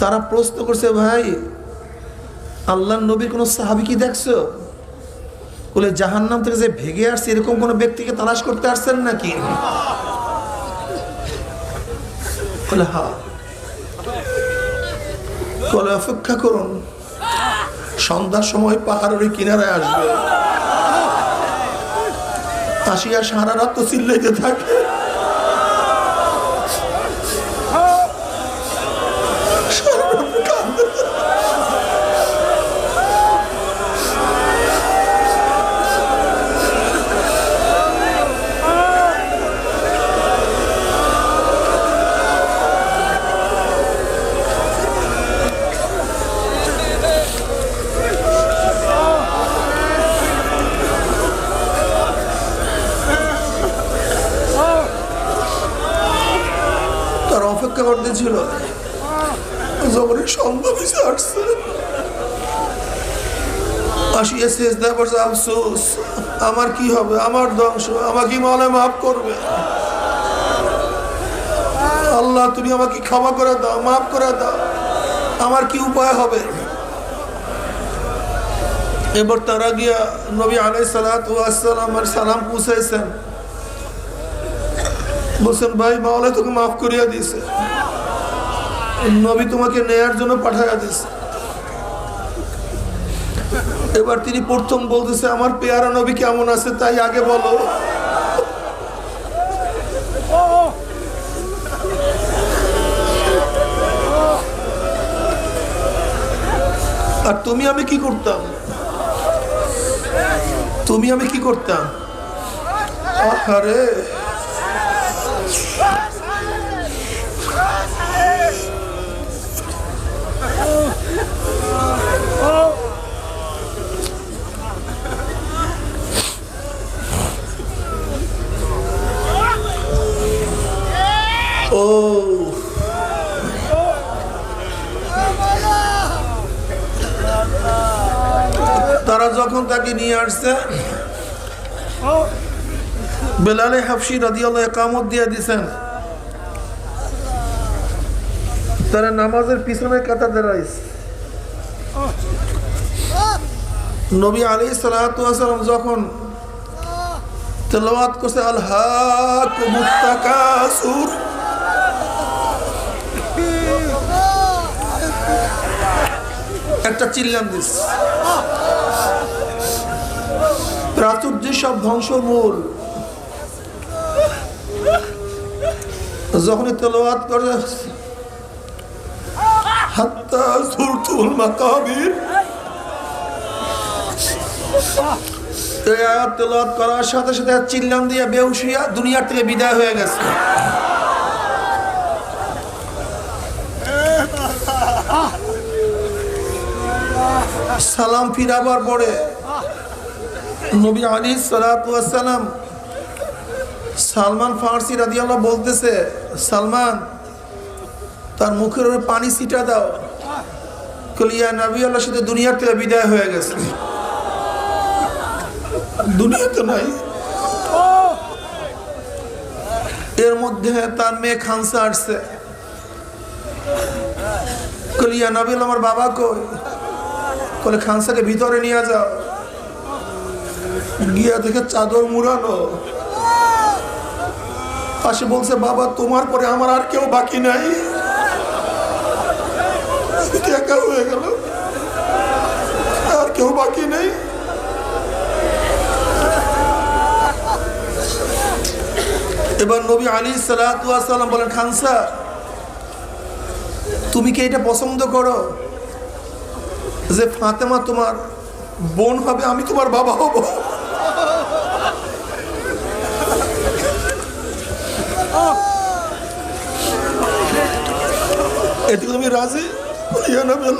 তারা প্রশ্ন করছে, ভাই আল্লাহর নবীর কোন সাহাবী কি দেখছো? বলে জাহান্নাম থেকে যে ভেগে আসছে এরকম কোন ব্যক্তিকে তালাশ করতে আসছেন নাকি? বলে হ্যাঁ। বলে অপেক্ষা করুন, সন্ধ্যার সময় পাহাড়ের ওই কিনারায় আসবে, আসিয়া সারা রাত তো চিল্লাইতে থাকে। অপেক্ষা করতেছিল, জবরের সন্ধ্যা বেশি আসছে, আসিয়া সেজদায় পড়ছে, আফসোস আমার কি হবে, আমার ধ্বংস, আমাকে মাওলা মাফ করবে, আল্লাহ তুমি আমাকে ক্ষমা করে দাও, মাফ করে দাও, আমার কি উপায় হবে? এবার তারা গিয়া নবী আলাইহিস সালাতু ওয়াস সালামের সালাম পৌঁছাইছেন, বলছেন ভাই মাওলা তোকে মাফ করিয়া দিয়েছে। নবী তোমাকে নেয়ার জন্য পাঠায়া দিয়েছে। এবার তিনি প্রথম বলতেছে আমার পেয়ারা নবী কেমন আছে তাই আগে বলো। আর তুমি আমি কি করতাম, তুমি আমি কি করতাম? আরে ও তারা যখন তাকে নিয়ে আসছে, বেলালে হাফসি রাদিয়াল্লাহু ইকামত দিয়ে দিয়েছেন। তারা নামাজের পিছনে কাতার দাঁড়াইছে। নবী আলাইহিস সালাতু ওয়াস সালাম যখন তেলাওয়াত করছে আল হাকুমুত তাকাসুর, একটা চিল্লান দিস, প্রাচুর্য সব ধ্বংসর মূল। যখন তেলাওয়াত করে হাত্তা যুরতুল মাকাবির, এই আয়াত তেলাওয়াত করার সাথে সাথে চিল্লান দিয়ে বেহুশ হইয়া দুনিয়ার থেকে বিদায় হয়ে গেছে। সালাম ফিরাবার পরে নবী আলাইহিস সালাতু ওয়াস সালাম সালমান ফারসি রাদিয়াল্লাহু বলতেছে, সালমান তার মুখের উপরে পানি ছিটা দাও। কলিয়া নবী আল্লাহর সাথে দুনিয়ার থেকে বিদায় হয়ে গেছে, দুনিয়াতে নাই। এর মধ্যে তার মেয়ে খানসা আসছে। কলিয়া নবী আল্লাহ আমার বাবা কই? বলে খানসাকে ভিতরে নিয়ে যাও। গিয়া দেখে চাদর মুড়ানো, পাশে বলছে বাবা তোমার পরে আমার আর কেউ বাকি নাই, একা হয়ে গেল, আর কেউ বাকি নেই। এবার নবী আলাইহিস সালাতু ওয়াস সালাম বলেন, খানসা তুমি কি এটা পছন্দ করো যে ফাতেমা তোমার বোন হবে, আমি তোমার বাবা হব? এতে তুমি রাজি?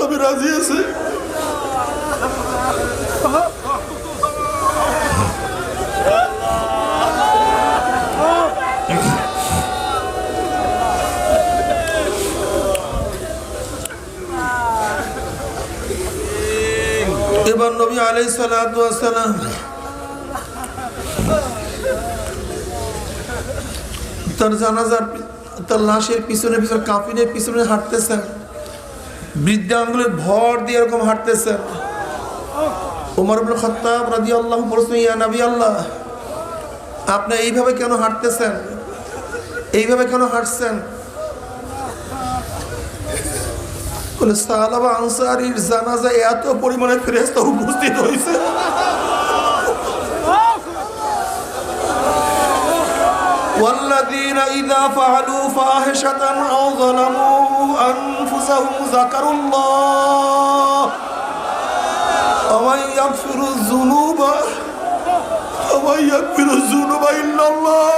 নবী রাজি আছে। এবার নবী আলাইহিস সালাতু ওয়াস সালাম তার জানাজার তার লাশের পিছনে পিছনে কাফিনের পিছনে হাঁটতেছেন, বৃদ্ধাঙ্গুলের ভর দিয়ে এরকম হাঁটতেছেন। ওমর ইবনে খাত্তাব রাদিয়াল্লাহু বলছেন, ইয়া নবী আল্লাহ আপনি এইভাবে কেন হাঁটতেছেন, এইভাবে কেন হাঁটছেন? বলে সাহাবা আনসারীর জানাজায় এত পরিমাণে ফেরেশতা উপস্থিত হয়েছে, والذين إذا فعلوا فاحشة أو ظلموا أنفسهم ذكروا الله ومن يغفر الذنوب إلا الله।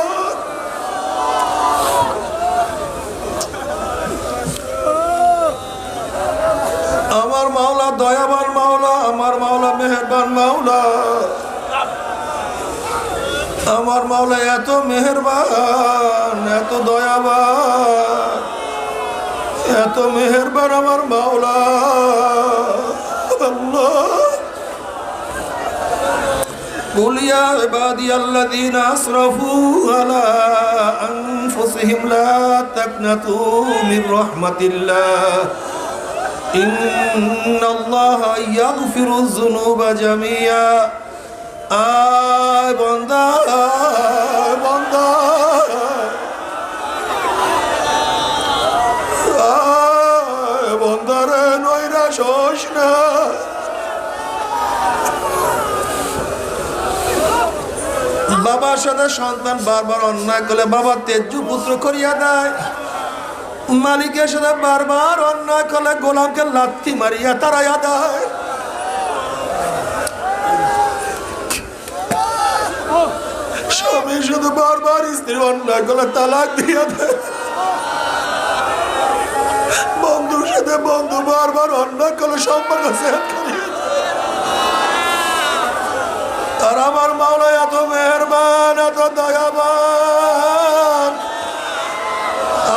আমার মাওলা দয়াবান মাওলা, আমার মাওলা মেহেরবান মাওলা, আমার মাওলা এত মেহেরবান, এত দয়াবান, এত মেহেরবান আমার মাওলা। আল্লাহ قل يا عبادي الذين أسرفوا على أنفسهم لا تقنطوا من رحمة الله إن الله يغفر الذنوب جميعا। আয় বান্দা, বান্দা আয়, বাবার সাথে সন্তান বারবার অন্যায় করলে বাবা তেজ্য পুত্র করিয়া দেয়, মালিকের সাথে বারবার অন্যায় করলে গোলামকে লাথি মারিয়া তারাইয়া দেয়। স্বামী শুধু বারবার স্ত্রী অন্যায় করলে তালাক দিয়া দেয়, বন্ধুর সাথে বন্ধু বারবার অন্যায় করলে সম্পর্ক শেষ করিয়া দেয়। আর আমার মাওলা এত মেহেরবান, এত দয়াবান,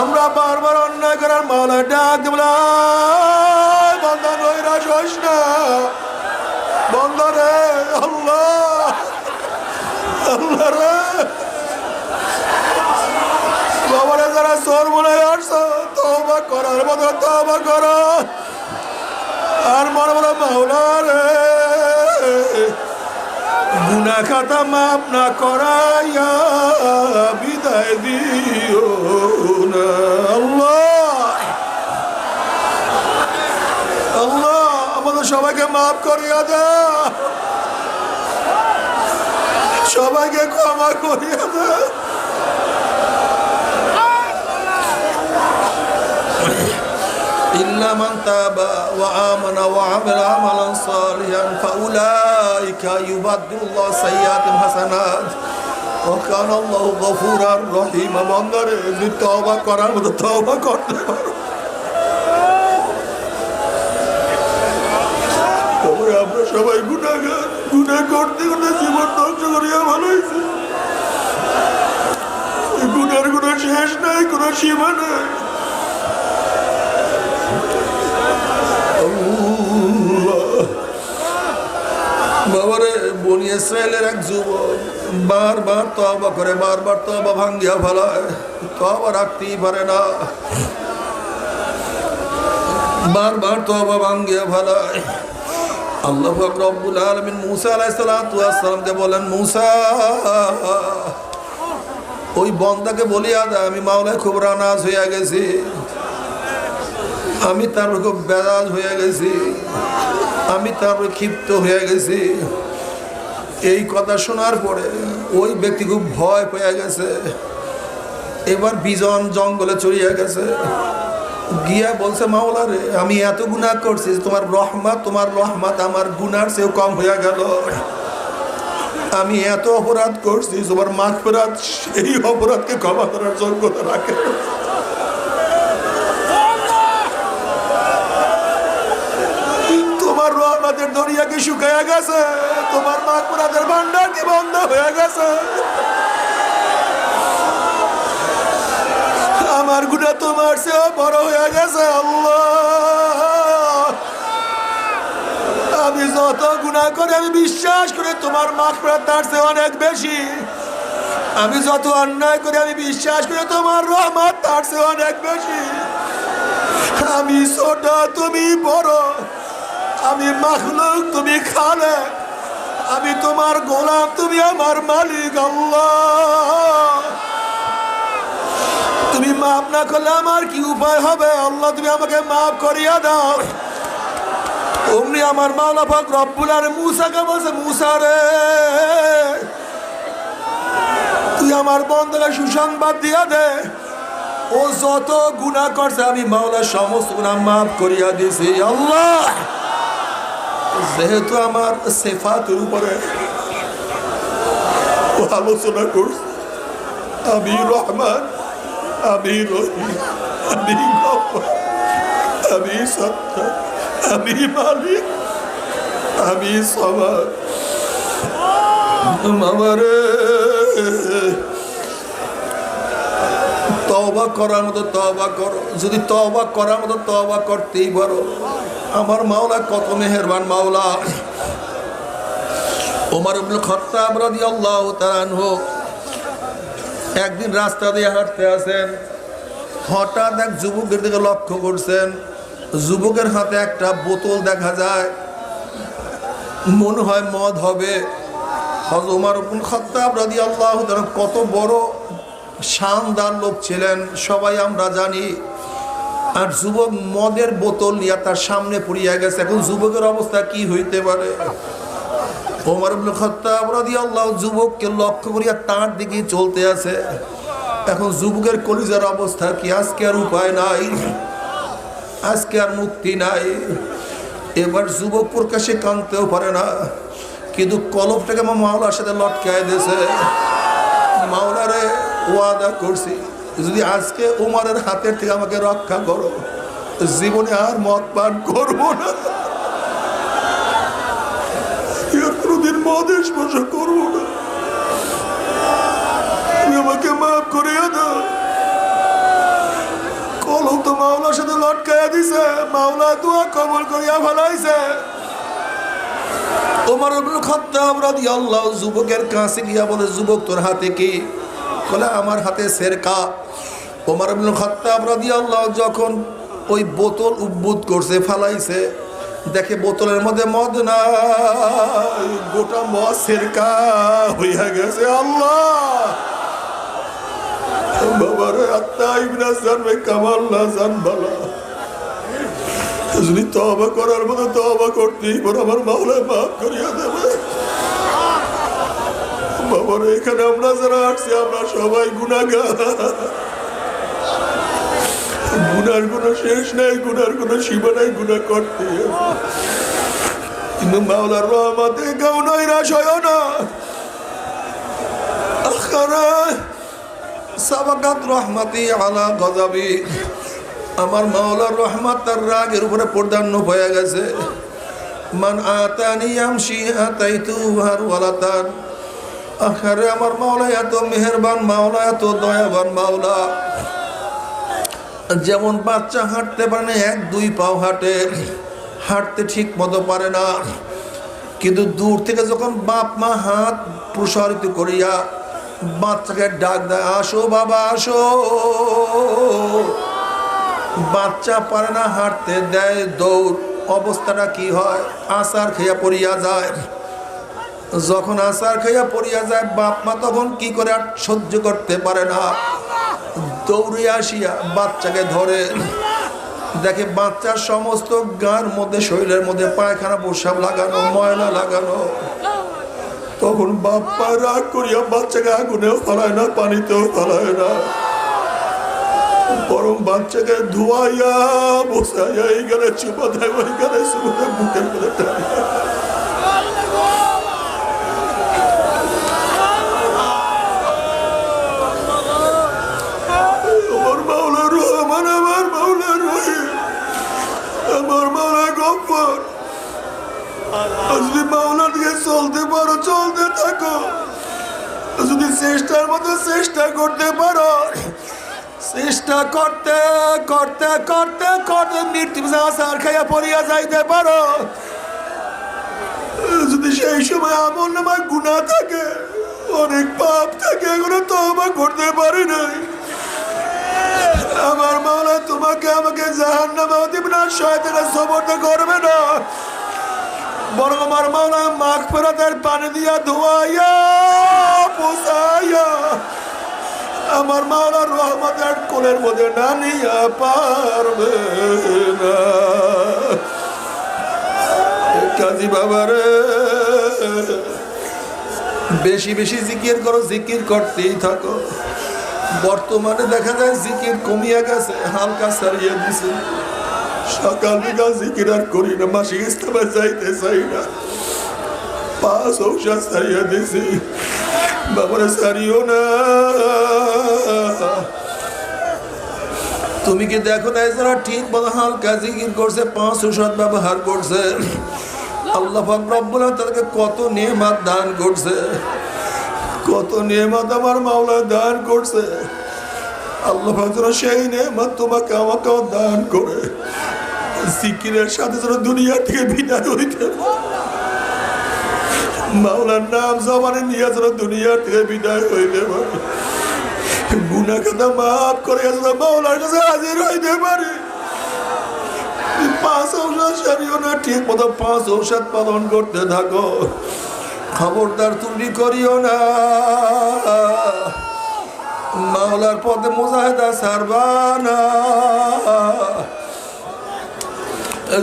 আমরা বারবার অন্যায় করার মাওলা ডাক বলা বন্ধা নৈরাশ হইস না বন্ধ রে, আল্লাহ আল্লাহ রে বাবারে যারা চোর মনে আসছো তওবা করার মতো তওবা করো। আর মনে বলো মাওলা রে গুনাহ খাতা মাফ না করাইয়া বিদায় দিও না। আল্লাহ আল্লাহ আমাদের সবাইকে মাফ করিয়া দাও, সবাইকে ক্ষমা করিয়া দাও। إلا من تاب وآمن وعمل عملا صالحا فأولئك يبدل الله سيئاتهم حسنات وكان الله غفورا رحيما। বন্ধরে যদি তওবা করার মতো তওবা করতে পারো, তবে আমরা সবাই গুনাহগার, গুনাহ করতে করতে জীবন ধ্বংস করিয়া ভালোইছে। গুনার কোনো শেষ নাই, কোনো সীমা নাই। বাবারে বনি ইসরায়েলের এক যুবক বারবার তওবা করে, বারবার তওবা ভাঙ্গিয়া ফেলায়, তওবা রাখতেই পারে না, বারবার তওবা ভাঙ্গিয়া ফেলায়। আল্লাহ পাক রব্বুল আলামিন মুসা আলাইহিস সালাতু ওয়াস সালামকে বলেন, মুসা ওই বন্দাকে বলিয়া দে আমি মাওলায় খুব নারাজ হইয়া গেছি, আমি তার খুব বেজাজ হয়ে গেছি, আমি তার ক্ষিপ্ত হয়ে গেছি। এই কথা শোনার পরে ওই ব্যক্তি খুব ভয় পেয়ে গেছে, এবার বিজন জঙ্গলে চলিয়া গেছে, গিয়া বলছে মাওলা রে আমি এত গুনাহ করছি, তোমার রহমত আমার গুনার চেয়েও কম হইয়া গেল, আমি এত অপরাধ করছি, তোমার মাগফিরাত সেই অপরাধকে ক্ষমা করার যোগ্যতা রাখে। তোমার রহমতের দরিয়া কি শুকাইয়া গেছে, তোমার মাগফিরাতের ভান্ডার কি বন্ধ হয়ে গেছে? আমার গুনাহ তোমার চেয়েও বড় হয়ে গেছে আল্লাহ। আমি যত গুনাহ করে আমি বিশ্বাস করি তোমার মাগফিরাত তার চেয়ে অনেক বেশি, আমি যত অন্যায় করে আমি বিশ্বাস করি তোমার রহমত তার চেয়ে অনেক বেশি। আমি ছোট তুমি বড়, আমি মাখলুক তুমি খালেক, আমি তোমার গোলাম তুমি আমার মালিক আল্লাহ। তুমি মাফ না করলে আমার কি উপায় হবে আল্লাহ, তুমি আমাকে মাফ করিয়া দাও। অমনি আমার মাওলা পাক রব্বুল আলামিন মুসাকে বলছে, মুসা রে তুই আমার বন্দাকে সুসংবাদ দিয়া দে, ও যত গুনাহ করছে আমি মাওলা সমস্ত গুনাহ মাফ করিয়া দিছি আল্লাহ। যেহেতু আমার সিফাতের উপরে আলোচনা করছে, আমি রহমান, আমি রহিম, আমি গফফার, আমি সত্তার, আমি মালিক, আমি সামাদ। আমারে তওবা করার মতো তওবা করো, যদি তওবা করার মতো তওবা করতেই পারো, আমার মাওলা কত মেহেরবান মাওলা। ওমর ইবনে খাত্তাব রাদিয়াল্লাহু তাআলা আনহু একদিন রাস্তা দিয়ে হাঁটতে আছেন, হঠাৎ এক যুবকের দিকে লক্ষ্য করছেন, যুবকের হাতে একটা বোতল দেখা যায়, মনে হয় মদ হবে। হযরত ওমর ইবনে খাত্তাব রাদিয়াল্লাহু তাআলা কত বড় শানদার লোক ছিলেন সবাই আমরা জানি। আর যুবক মদের বোতল নিয়ে তার সামনে পড়িয়া গেছে, এখন যুবকের অবস্থা কি হইতে পারে? ওমর ইবনে খাত্তাব রাদিয়াল্লাহু যুবককে লক্ষ্য করিয়া তার দিকে চলতে আছে। এখন যুবকের কলিজার অবস্থা কি? আজকে আর উপায় নাই, আজকে আর মুক্তি নাই। এবার যুবক প্রকাশে কাঁদতেও পারে না, কিন্তু কলবটাকে আমার মাওলার সাথে লটকায় দিয়েছে। মাওলারে ওয়াদা করছি, যদি আজকে উমরের হাতের থেকে আমাকে রক্ষা করো, জীবনে আর মদ পান করবো না, কোনদিন মদের স্পর্শ করবো না, তুমি আমাকে মাফ করিয়া দাও। কলম তো মাওলার সাথে লটকাইয়া দিছে, মাওলা দোয়া কবুল করিয়া ফেলাইছে। ওমর ইবনে খাত্তাব রাদিয়াল্লাহু যুবকের কাছে গিয়া বলে, যুবক তোর হাতে কি? বলে আমার হাতে সেরকা। ওমর ইবনে খাত্তাব রাদিয়াল্লাহু যখন ওই বোতল উদ্বুদ্ধ করছে, ফালাইছে, দেখে বোতলের মধ্যে মদ নাই, গোটা মদ সেরকা হইয়া গেছে। আল্লাহ বাবারে আত্মা ইবনা জানবে কামাল না জানবালা, যদি তওবা করার মতো তওবা করতেই পারো, আমার মাওলা মাফ করিয়া দেবে। বাবারে এখানে আমরা যারা আসছি, আমরা সবাই গুনাহগার, গুনার কোনো শেষ নাই, গুনার কোনো সীমা নাই, গুনাহ করতে। কিন্তু মাওলার রহমতে কেউ নৈরাশ হয় না। আখরা সাবাকাত রহমতি আলা গযাবি, আমার মাওলার রহমত তার রাগের উপরে প্রাধান্য হয়ে গেছে। মান আতানি ইয়ামশি আতাইতু হারওয়ালাতান, আখরে আমার মাওলা এত মেহেরবান মাওলা, এত দয়াবান মাওলা। যেমন বাচ্চা হাঁটতে পারে না, 1-2 পাও হাঁটে, হাঁটতে ঠিক মতো পারে না, কিন্তু দূর থেকে যখন বাপ মা হাত প্রসারিত করিয়া বাচ্চাকে ডাক দেয়, আসো বাবা আসো, বাচ্চা পারে না হাঁটতে, দেয় দৌড়। অবস্থাটা কি হয়? আছাড় খেয়া পড়িয়া যায়। যখন আছাড় খেয়া পড়িয়া যায়, বাপ মা তখন কি করে? আর সহ্য করতে পারে না, দৌড়ে আসিয়া বাচ্চাকে ধরে, দেখে বাচ্চার সমস্ত গার মধ্যে, শরীরের মধ্যে পায়খানা প্রস্রাব লাগানো, ময়লা লাগানো। তখন বাপ্পা রাগ করিয়া বাচ্চাকে আগুনেও ফেলায় না, পানিতেও ফেলায় না, বরং বাচ্চাকে ধোয়াইয়া বসাইয়া এইখানে চুপা দেয়, ওইখানে চুপা দেয়, বুকের মধ্যে টানিয়া। আমার মাওলা রহমান, আমার মাওলা রহিম, আমার মাওলা গফফার। যদি মাওলার দিকে চলতে পারো, চলতে থাকো। যদি চেষ্টার মতো চেষ্টা করতে পারো, চেষ্টা করতে করতে করতে করতে মৃত্যু আছাড় খাইয়া পড়িয়া যাইতে পারো। যদি সেই সময় আমল নামায় গুনাহ থাকে, অনেক পাপ থাকে, এগুলো তওবা করতে পারি নাই, আমার মাওলা তোমাকে আমাকে জাহান্নামে দিবে না, শয়তানের সবরতে করবে না, বরং আমার মাওলা মাগফিরাতের পানি দিয়া ধোয়াইয়া পোছাইয়া আমার মাওলার রহমতের কোলের মধ্যে নানিয়া পারবে না। কাজী বাবারে বেশি বেশি জিকির করো, জিকির করতেই থাকো। বর্তমানে দেখা যায় জিকির কমিয়া গেছে, হালকা ছাড়িয়ে দিছে। সকাল বিকাল জিকির আর করি না, মাসিক ইস্তেমা যাইতে চাই না, 5 ঔষধ ছাড়িয়ে দিছি। বাবারে ছাড়িও না। তুমি কি দেখো না যারা ঠিক মতো হালকা জিকির করছে, 5 ঔষধ ব্যবহার করছে, আল্লাহ পাক রব্বুল আলামিন তাদেরকে কত নেয়ামত দান করছে, কত নেয়ামত আমার মাওলা দান করছে। আল্লাহ পাক যেন সেই নেয়ামত তোমাকে আমাকেও দান করে জিকিরের সাথে যেন দুনিয়া থেকে বিদায় হইতে, মাওলার নাম জবানে নিয়ে যেন দুনিয়া থেকে বিদায় হইতে পারে, গুনাহ খাতা মাফ করে যেন মাওলার কাছে হাজির হইতে পারে। 5 ঔষধ সারিও না, ঠিক মতো 5 ঔষধ পালন করতে থাকো, খবরদার ত্রুটি করিও না। মাওলার পথে মুজাহিদা ছাড়বা না,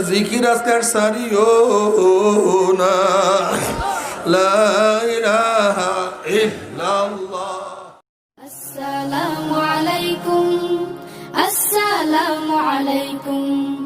জিকির আজকার সারিও না। লা ইলাহা ইল্লাল্লাহ। আসসালামু আলাইকুম, আসসালামু আলাইকুম।